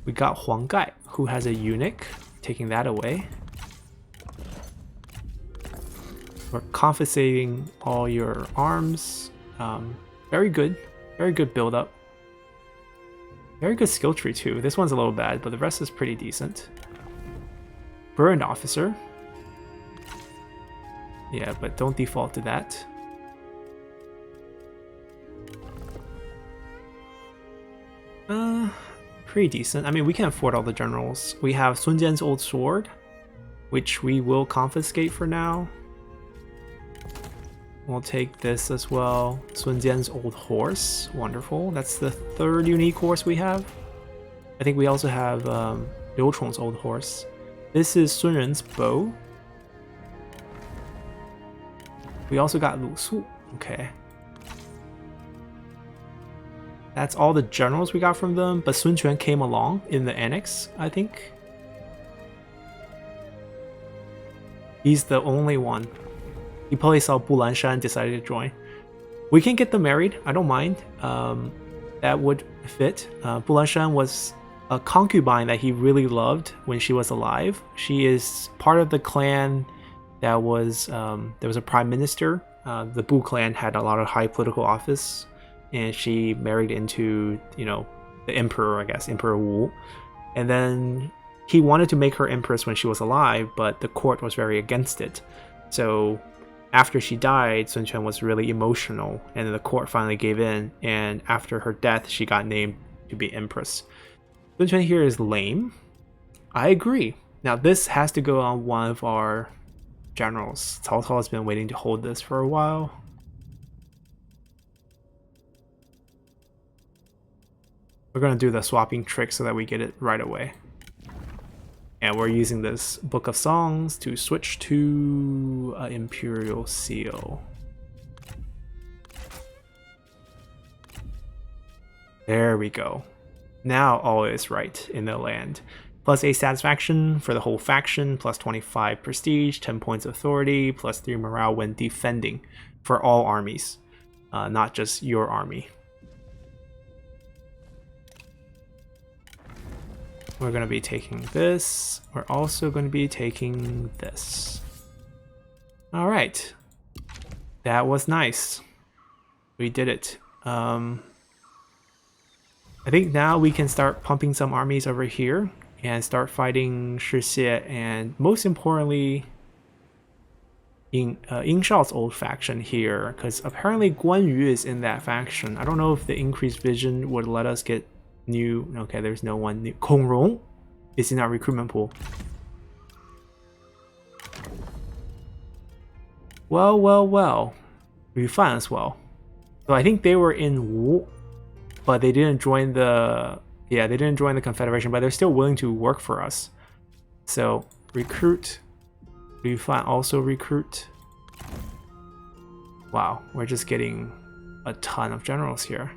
We got Huang Gai, who has a eunuch, taking that away. We're confiscating all your arms. Very good build up. Very good skill tree too. This one's a little bad, but the rest is pretty decent. Burned officer. Yeah, but don't default to that. Pretty decent. I mean, we can afford all the generals. We have Sun Jian's old sword, which we will confiscate for now. We'll take this as well. Sun Jian's old horse. Wonderful. That's the 3rd unique horse we have. I think we also have Liu Chong's old horse. This is Sun Ren's bow. We also got Lu Su. Okay. That's all the generals we got from them, but Sun Quan came along in the annex, I think. He's the only one. He probably saw Bulanshan and decided to join. We can get them married, I don't mind. That would fit. Bulanshan was a concubine that he really loved when she was alive. She is part of the clan that was, there was a prime minister. The Bu clan had a lot of high political office, and she married into, the emperor, I guess, Emperor Wu. And then he wanted to make her empress when she was alive, but the court was very against it. So after she died, Sun Quan was really emotional, and then the court finally gave in, and after her death, she got named to be empress. Sun Quan here is lame. I agree. Now this has to go on one of our generals. Cao Cao has been waiting to hold this for a while. We're going to do the swapping trick so that we get it right away. And we're using this Book of Songs to switch to Imperial Seal. There we go. Now all is right in the land. Plus 8 satisfaction for the whole faction, plus 25 prestige, 10 points authority, plus 3 morale when defending for all armies, not just your army. We're going to be taking this. We're also going to be taking this. All right. That was nice. We did it. I think now we can start pumping some armies over here and start fighting Shixie and most importantly Ying Shao's old faction here, because apparently Guan Yu is in that faction. I don't know if the increased vision would let us get new. Okay, there's no one new. Kong Rong is in our recruitment pool. Well. Yu Fan as well. So I think they were in Wu, but they didn't join the Confederation, but they're still willing to work for us. So recruit. Yu Fan also recruit. Wow, we're just getting a ton of generals here.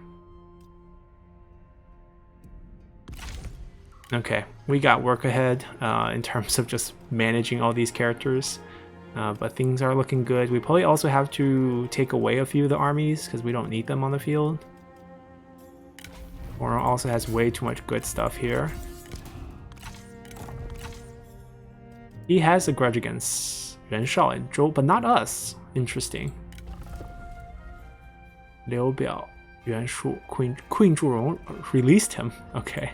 Okay, we got work ahead in terms of just managing all these characters, but things are looking good. We probably also have to take away a few of the armies because we don't need them on the field. Oro also has way too much good stuff here. He has a grudge against Ren Shao and Zhou, but not us. Interesting. Liu Biao, Yuan Shu, Queen Zhurong released him. Okay.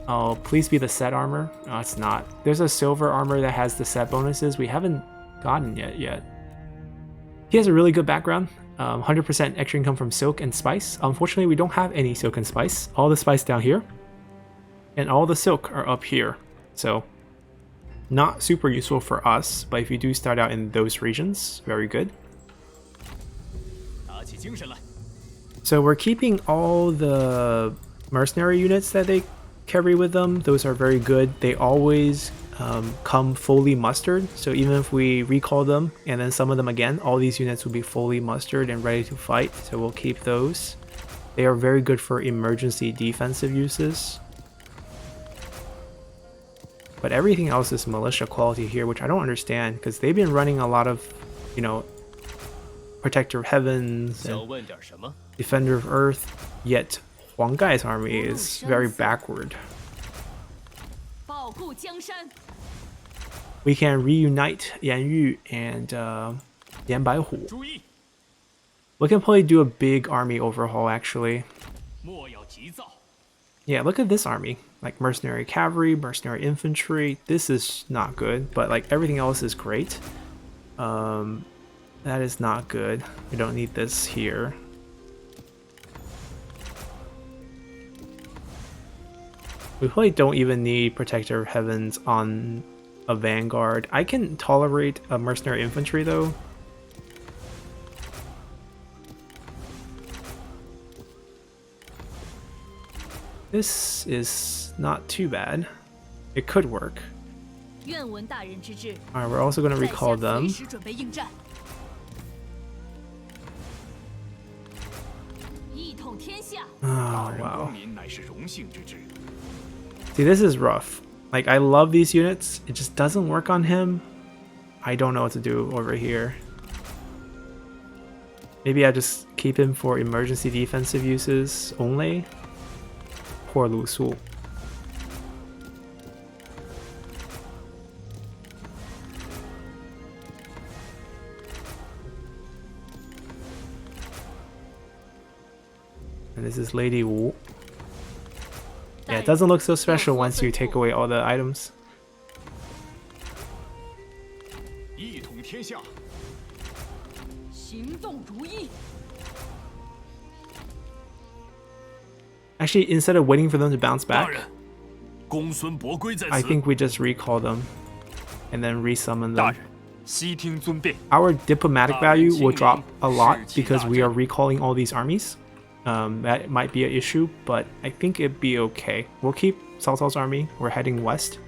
Oh, please be the set armor. No, it's not. There's a silver armor that has the set bonuses we haven't gotten yet. He has a really good background. 100% extra income from silk and spice. Unfortunately, we don't have any silk and spice. All the spice down here, and all the silk are up here. So, not super useful for us, but if you do start out in those regions, very good. So we're keeping all the mercenary units that they carry with them. Those are very good. They always come fully mustered, so even if we recall them and then summon them again, all these units will be fully mustered and ready to fight, so we'll keep those. They are very good for emergency defensive uses. But everything else is militia quality here, which I don't understand, because they've been running a lot of, you know, Protector of Heavens and Defender of Earth, yet Huang Gai's army is very backward. We can reunite Yan Yu and Yan Baihu. We can probably do a big army overhaul, actually. Yeah, look at this army. Like mercenary cavalry, mercenary infantry. This is not good, but like everything else is great. That is not good. We don't need this here. We probably don't even need Protector of Heavens on a Vanguard. I can tolerate a mercenary infantry though. This is not too bad. It could work. Alright, we're also going to recall them. Oh, wow. See, this is rough. Like, I love these units. It just doesn't work on him. I don't know what to do over here. Maybe I just keep him for emergency defensive uses only. Poor Lu Su. And this is Lady Wu. Yeah, it doesn't look so special once you take away all the items. 一统天下。行动如一。 Actually, instead of waiting for them to bounce 大 back, 人，公孙伯归在 I 此。 think we just recall them and then resummon 大 them. 人，悉听尊便。 Our diplomatic value will drop a lot 士气 because we 大 are recalling all these armies. That might be an issue, but I think it'd be okay. We'll keep Cao Cao's army. We're heading west.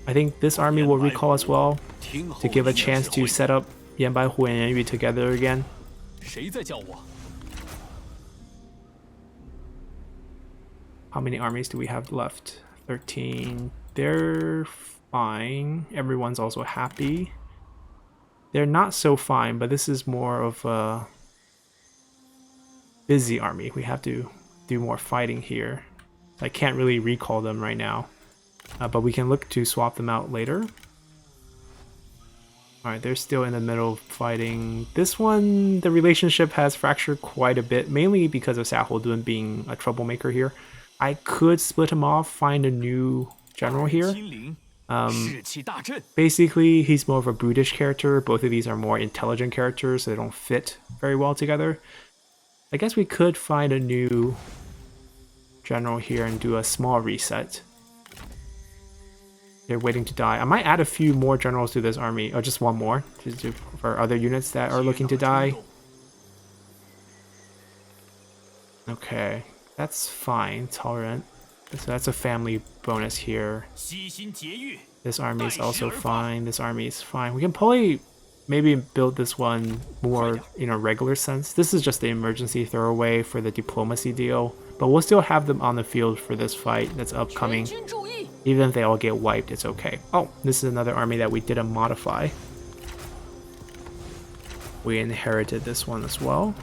I think this army will recall as well 听候 to give a 您的 chance 指 to 挥。 set up Yan Baihu and Yan Yu together again. 谁在叫我？ How many armies do we have left? 13. They're fine. Everyone's also happy. They're not so fine, but this is more of a busy army. We have to do more fighting here. I can't really recall them right now, but we can look to swap them out later. Alright, they're still in the middle of fighting. This one, the relationship has fractured quite a bit, mainly because of Xiahou being a troublemaker here. I could split him off, find a new general here. 亲临，士气大振。 Basically, he's more of a brutish character. Both of these are more intelligent characters, so they don't fit very well together. I guess we could find a new general here and do a small reset. They're waiting to die. I might add a few more generals to this army, or just one more, for other units that are looking to die. Okay, that's fine, tolerant. So that's a family bonus here. 悉心节欲， This army is also fine. This army is fine. We can probably maybe build this one more in a regular sense. This is just the emergency throwaway for the diplomacy deal, but we'll still have them on the field for this fight that's 全 upcoming. 军注意， Even if they all get wiped, it's okay. Oh, this is another army that we didn't modify. We inherited this one as well.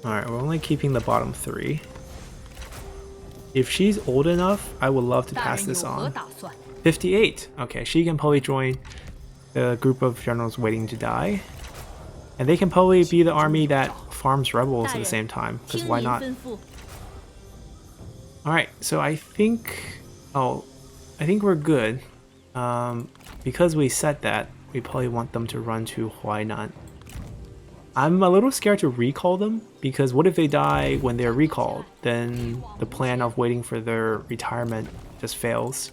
Alright, we're only keeping the bottom 3. If she's old enough, I would love to 大 pass 人 this 有何 on. 打算？ 58. Okay, she can probably join the group of generals waiting to die. And they can probably be the army that farms rebels at the same time, because 听 why 您 not? 吩咐。 Alright, so I think we're good. Because we said that, we probably want them to run to Huainan. I'm a little scared to recall them, because what if they die when they're recalled? Then the plan of waiting for their retirement just fails.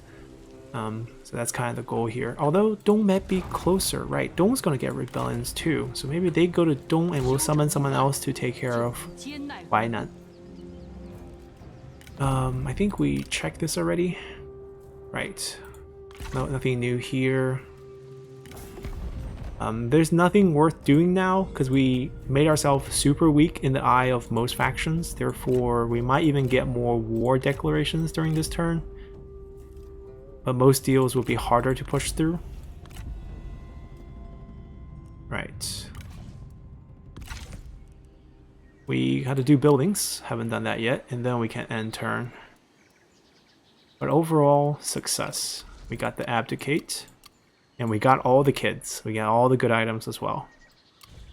So that's kind of the goal here. Although Dong might be closer, right? Dong's gonna get rebellions too. So maybe they go to Dong and we'll summon someone else to take care of 艰难 Huainan. I think we checked this already. Right. No, nothing new here. There's nothing worth doing now because we made ourselves super weak in the eye of most factions. Therefore, we might even get more war declarations during this turn. But most deals will be harder to push through. Right. We had to do buildings. Haven't done that yet. And then we can end turn. But overall, success. We got the Abdicate. And we got all the kids. We got all the good items as well.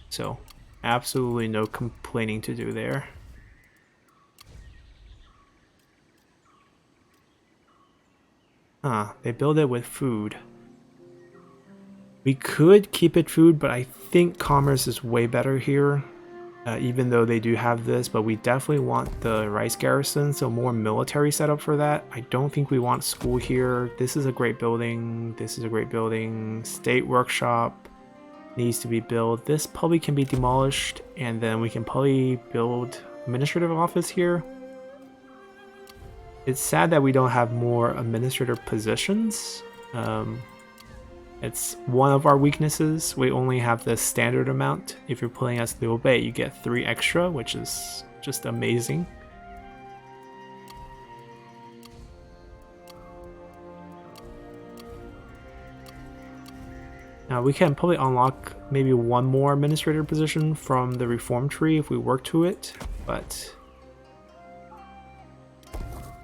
So, absolutely no complaining to do there. They build it with food. We could keep it food, but I think commerce is way better here. Even though they do have this, but we definitely want the rice garrison, so more military setup for that. I don't think we want school here. This is a great building. This is a great building. State workshop needs to be built. This probably can be demolished, and then we can probably build administrative office here. It's sad that we don't have more administrator positions. It's one of our weaknesses. We only have the standard amount. If you're playing as Liu Bei, you get 3 extra, which is just amazing. Now we can probably unlock maybe one more administrator position from the reform tree if we work to it, but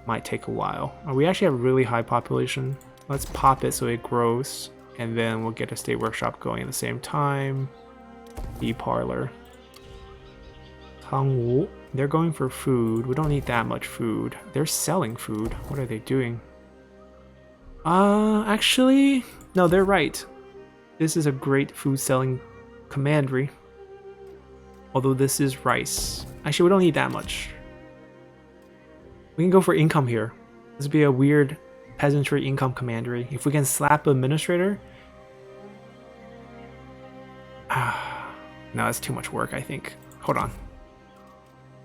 might take a while. We actually have a really high population. Let's pop it so it grows, and then we'll get a state workshop going at the same time. E-parlor. Tangwu. They're going for food. We don't need that much food. They're selling food. What are they doing? Actually, no, they're right. This is a great food selling commandery. Although this is rice. Actually, we don't need that much. We can go for income here. This would be a weird peasantry income commandery. If we can slap administrator. No, that's too much work, I think. Hold on.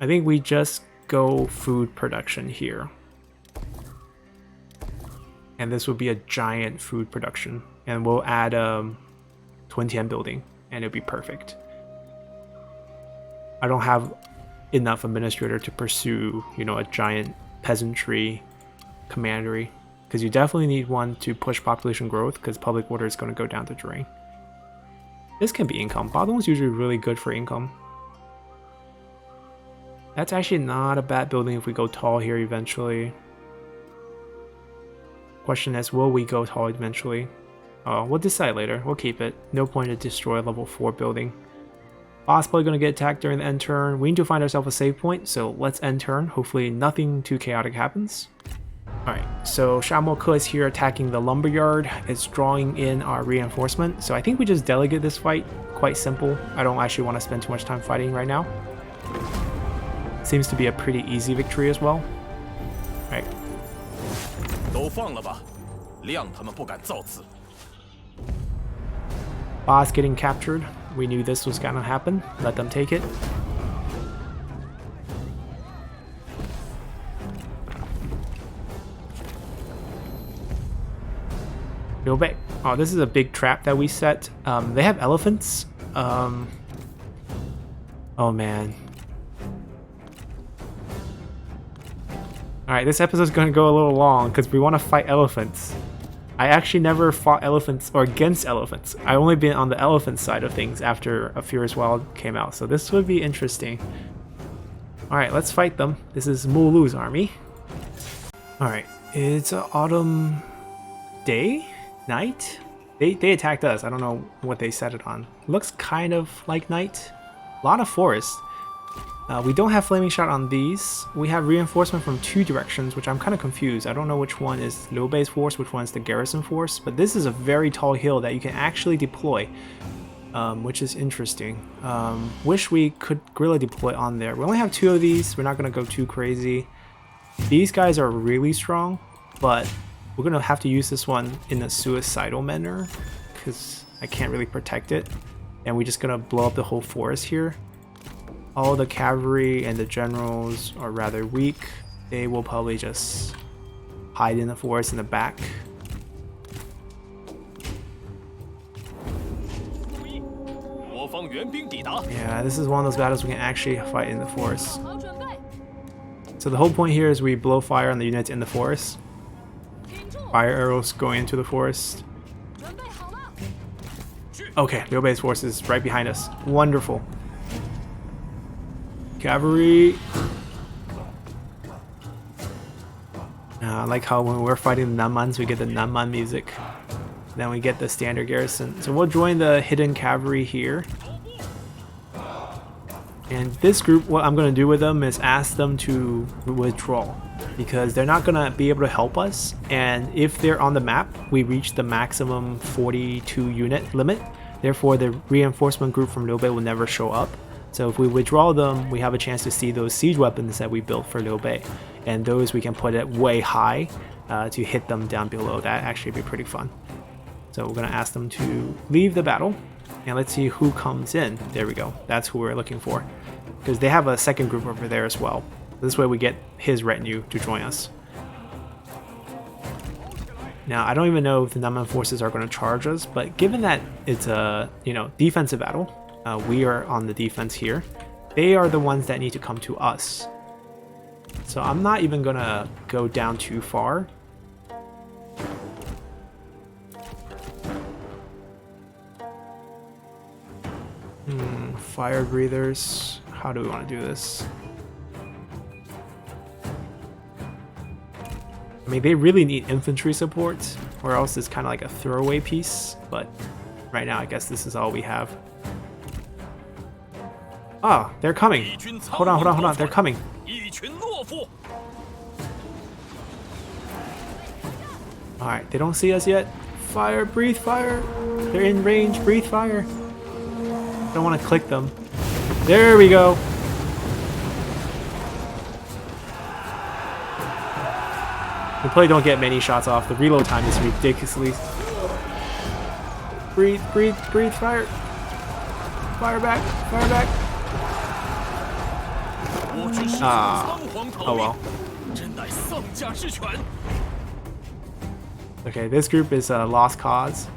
I think we just go food production here. And this would be a giant food production. And we'll add Twin Tian building and it'll be perfect. I don't have enough administrator to pursue, you know, a giant peasantry commandery. Because you definitely need one to push population growth because public order is going to go down the drain. This can be income. Bottom is usually really good for income. That's actually not a bad building if we go tall here eventually. Question is, will we go tall eventually? We'll decide later. We'll keep it. No point to destroy a level 4 building. Boss probably going to get attacked during the end turn. We need to find ourselves a save point, so let's end turn. Hopefully nothing too chaotic happens. Alright, so Shamoke is here attacking the lumberyard. It's drawing in our reinforcement. So I think we just delegate this fight. Quite simple. I don't actually want to spend too much time fighting right now. Seems to be a pretty easy victory as well. Alright. Boss getting captured. We knew this was gonna happen. Let them take it. Go back. Oh, this is a big trap that we set. They have elephants. Oh man. Alright, this episode's gonna go a little long because we want to fight elephants. I actually never fought elephants or against elephants. I only been on the elephant side of things after A Furious Wild came out, so this would be interesting. Alright, let's fight them. This is Mulu's army. Alright, it's autumn day? Night? They attacked us. I don't know what they set it on. Looks kind of like night. A lot of forest. We don't have flaming shot on these. We have reinforcement from 2 directions, which I'm kind of confused. I don't know which one is Liu Bei's force, which one is the garrison force, but this is a very tall hill that you can actually deploy, which is interesting. Wish we could guerrilla deploy on there. We only have 2 of these. We're not going to go too crazy. These guys are really strong, but we're going to have to use this one in a suicidal manner because I can't really protect it. And we're just going to blow up the whole forest here. All the cavalry and the generals are rather weak. They will probably just hide in the forest in the back. Yeah, this is one of those battles we can actually fight in the forest. So the whole point here is we blow fire on the units in the forest. Fire arrows going into the forest. Okay, Liu Bei's force is right behind us. Wonderful. Cavalry. I like how when we're fighting the Nanmans, we get the Nanman music. Then we get the standard garrison. So we'll join the hidden cavalry here. And this group, what I'm going to do with them is ask them to withdraw. Because they're not going to be able to help us. And if they're on the map, we reach the maximum 42 unit limit. Therefore, the reinforcement group from Liu Bei will never show up. So if we withdraw them, we have a chance to see those siege weapons that we built for Liu Bei. And those we can put it way high to hit them down below. That actually be pretty fun. So we're going to ask them to leave the battle. And let's see who comes in. There we go. That's who we're looking for. Because they have a second group over there as well. This way we get his retinue to join us. Now, I don't even know if the Nanman forces are going to charge us. But given that it's a defensive battle, we are on the defense here. They are the ones that need to come to us. So I'm not even gonna go down too far. Fire breathers. How do we want to do this? I mean, they really need infantry support, or else it's kind of like a throwaway piece. But right now, I guess this is all we have. Ah, they're coming. Hold on, hold on, hold on. They're coming. 一群懦夫。 Alright, they don't see us yet. Fire, breathe fire. They're in range, breathe fire. Don't want to click them. There we go. We probably don't get many shots off. The reload time is ridiculously. Breathe, breathe, breathe, fire. Fire back, fire back. Ah. Oh well. 真乃丧家之犬。 Okay, this group is a lost cause.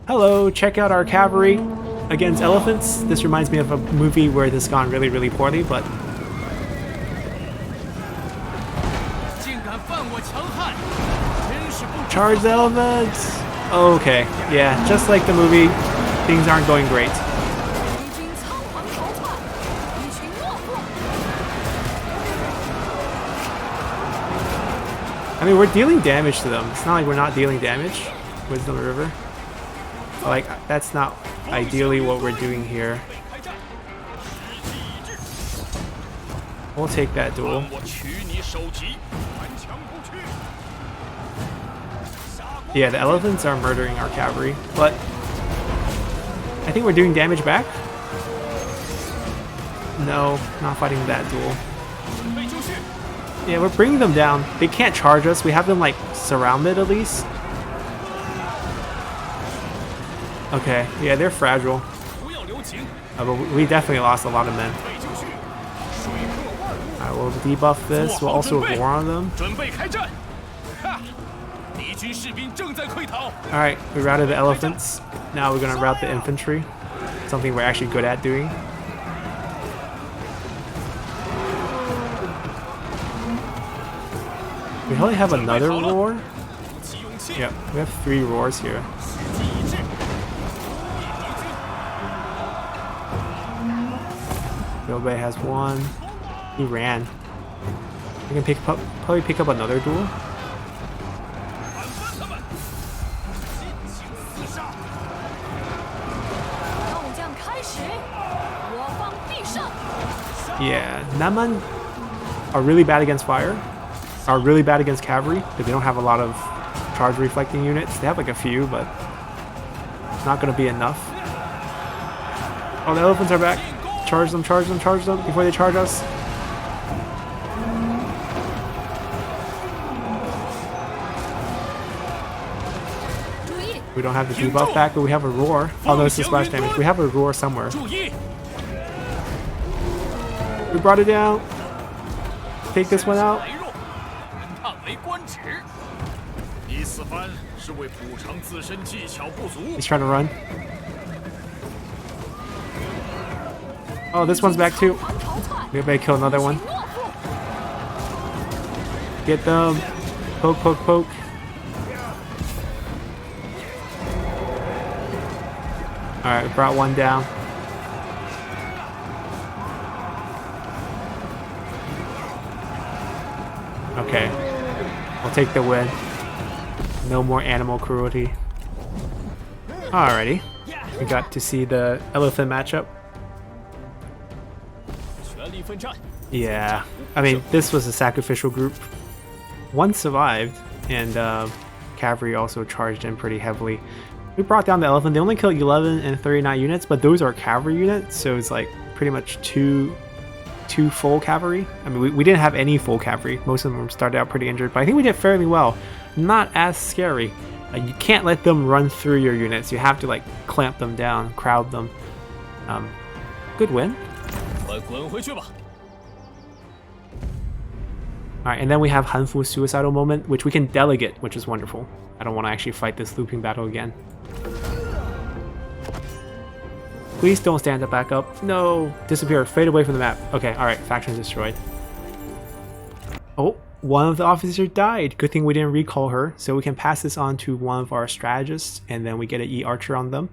Hello, check out our cavalry against elephants. This reminds me of a movie where this gone really, really poorly, but 竟敢犯我强悍，真是不知 charge the elephants! Okay, yeah, just like the movie, things aren't going great. 敌军仓皇逃窜，一群懦夫。 I mean, we're dealing damage to them. It's not like we're not dealing damage. Wisdom River. Like, that's not ideally what we're doing here. We'll take that duel. 我取你首级，顽强不屈。 Yeah, the elephants are murdering our cavalry, but I think we're doing damage back. No, not fighting that duel. 准备就绪。 Yeah, we're bringing them down. They can't charge us. We have them like surrounded at least. Okay, yeah, they're fragile. 不要留情， But we definitely lost a lot of men. 准备就绪。水客万物， Alright, we'll debuff this. We'll also war on them. 准备开战。哈！敌军士兵正在溃逃。 Alright, we routed the elephants. Now we're gonna route the infantry. Something we're actually good at doing. We only have another roar? 鼓起勇气， Yep, we have 3 roars here. 士气一致。灭敌军， Yobei has 1. He ran. We can probably pick up another duel. 反翻他们，进行厮杀。斗将开始，我方必胜。 Yeah, Naman are really bad against fire. Are really bad against cavalry because they don't have a lot of charge reflecting units. They have like a few, but not gonna be enough. Oh, the elephants are back. Charge them, charge them, charge them before they charge us. We don't have the debuff back, but we have a roar. Oh no, it's the splash damage. We have a roar somewhere. 注意， We brought it down. Take this one out. 来入，人叹为观止。你此番是为补偿自身技巧不足。 He's trying to run. Oh, this one's back too. 仓皇逃窜， Maybe I kill another one. 懦夫。 Get them. Poke, poke, poke. Alright, we brought one down. Okay. We'll take the win. No more animal cruelty. Alrighty. We got to see the elephant matchup. 全力奋战。 Yeah. I mean, this was a sacrificial group. One survived, and cavalry also charged in pretty heavily. We brought down the elephant. They only killed 11 and 39 units, but those are cavalry units, so it's like pretty much two full cavalry. I mean, we didn't have any full cavalry. Most of them started out pretty injured, but I think we did fairly well. Not as scary. You can't let them run through your units. You have to like clamp them down, crowd them. Good win. 快滚回去吧！ Alright, and then we have Hanfu's suicidal moment, which we can delegate, which is wonderful. I don't want to actually fight this looping battle again. Please don't stand up back up. No! Disappear. Fade away from the map. Okay, alright. Faction destroyed. Oh, one of the officers died. Good thing we didn't recall her. So we can pass this on to one of our strategists, and then we get an E-Archer on them.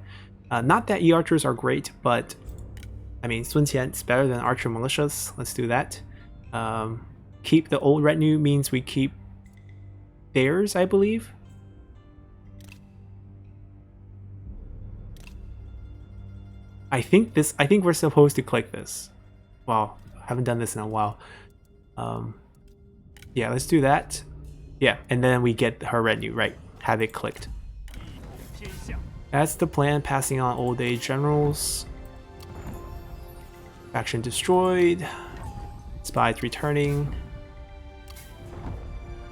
Not that E-Archers are great, but... I mean, Sun Qian's better than Archer Militias. Let's do that. Keep the old retinue means we keep theirs, I believe. I think we're supposed to click this. Wow, I haven't done this in a while. Yeah, let's do that. Yeah, and then we get her retinue, right? Have it clicked. That's the plan, passing on old age generals. Faction destroyed. Spies returning.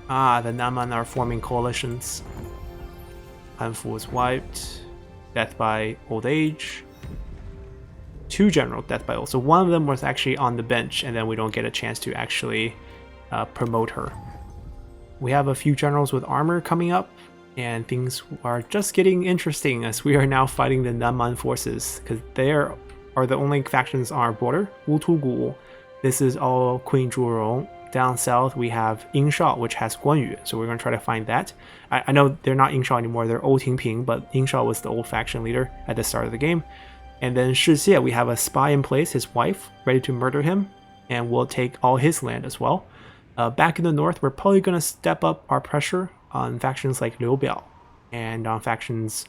Ah, the Nanman are forming coalitions. Hanfu was wiped. Death by old age. 2 general death by old. So one of them was actually on the bench, and then we don't get a chance to actually promote her. We have a few generals with armor coming up, and things are just getting interesting as we are now fighting the Nanman forces, because they are the only factions on our border. Wutugu. This is all Queen Zhurong. Down south we have Yingsha, which has Guanyu, so we're going to try to find that. I know they're not Yingsha anymore, they're old Tingping, but Yingsha was the old faction leader at the start of the game. And then Shixie, we have a spy in place, his wife, ready to murder him, and we'll take all his land as well. Back in the north, we're probably going to step up our pressure on factions like Liu Biao, and on factions,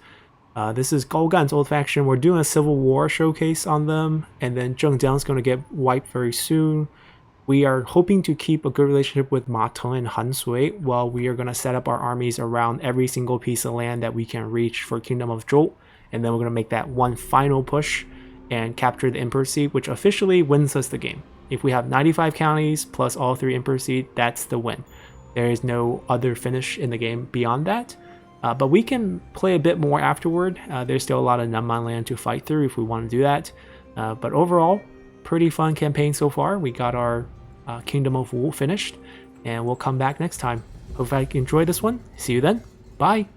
this is Gao Gan's old faction. We're doing a civil war showcase on them, and then Zheng Jiang's going to get wiped very soon. We are hoping to keep a good relationship with Ma Teng and Han Sui, while we are going to set up our armies around every single piece of land that we can reach for Kingdom of Zhou, and then we're going to make that one final push and capture the Emperor seat, which officially wins us the game. If we have 95 counties plus all 3 Emperor seat, that's the win. There is no other finish in the game beyond that. But we can play a bit more afterward. There's still a lot of Nanman land to fight through if we want to do that. But overall, pretty fun campaign so far. We got our Kingdom of Wu finished, and we'll come back next time. Hope you enjoyed this one. See you then. Bye.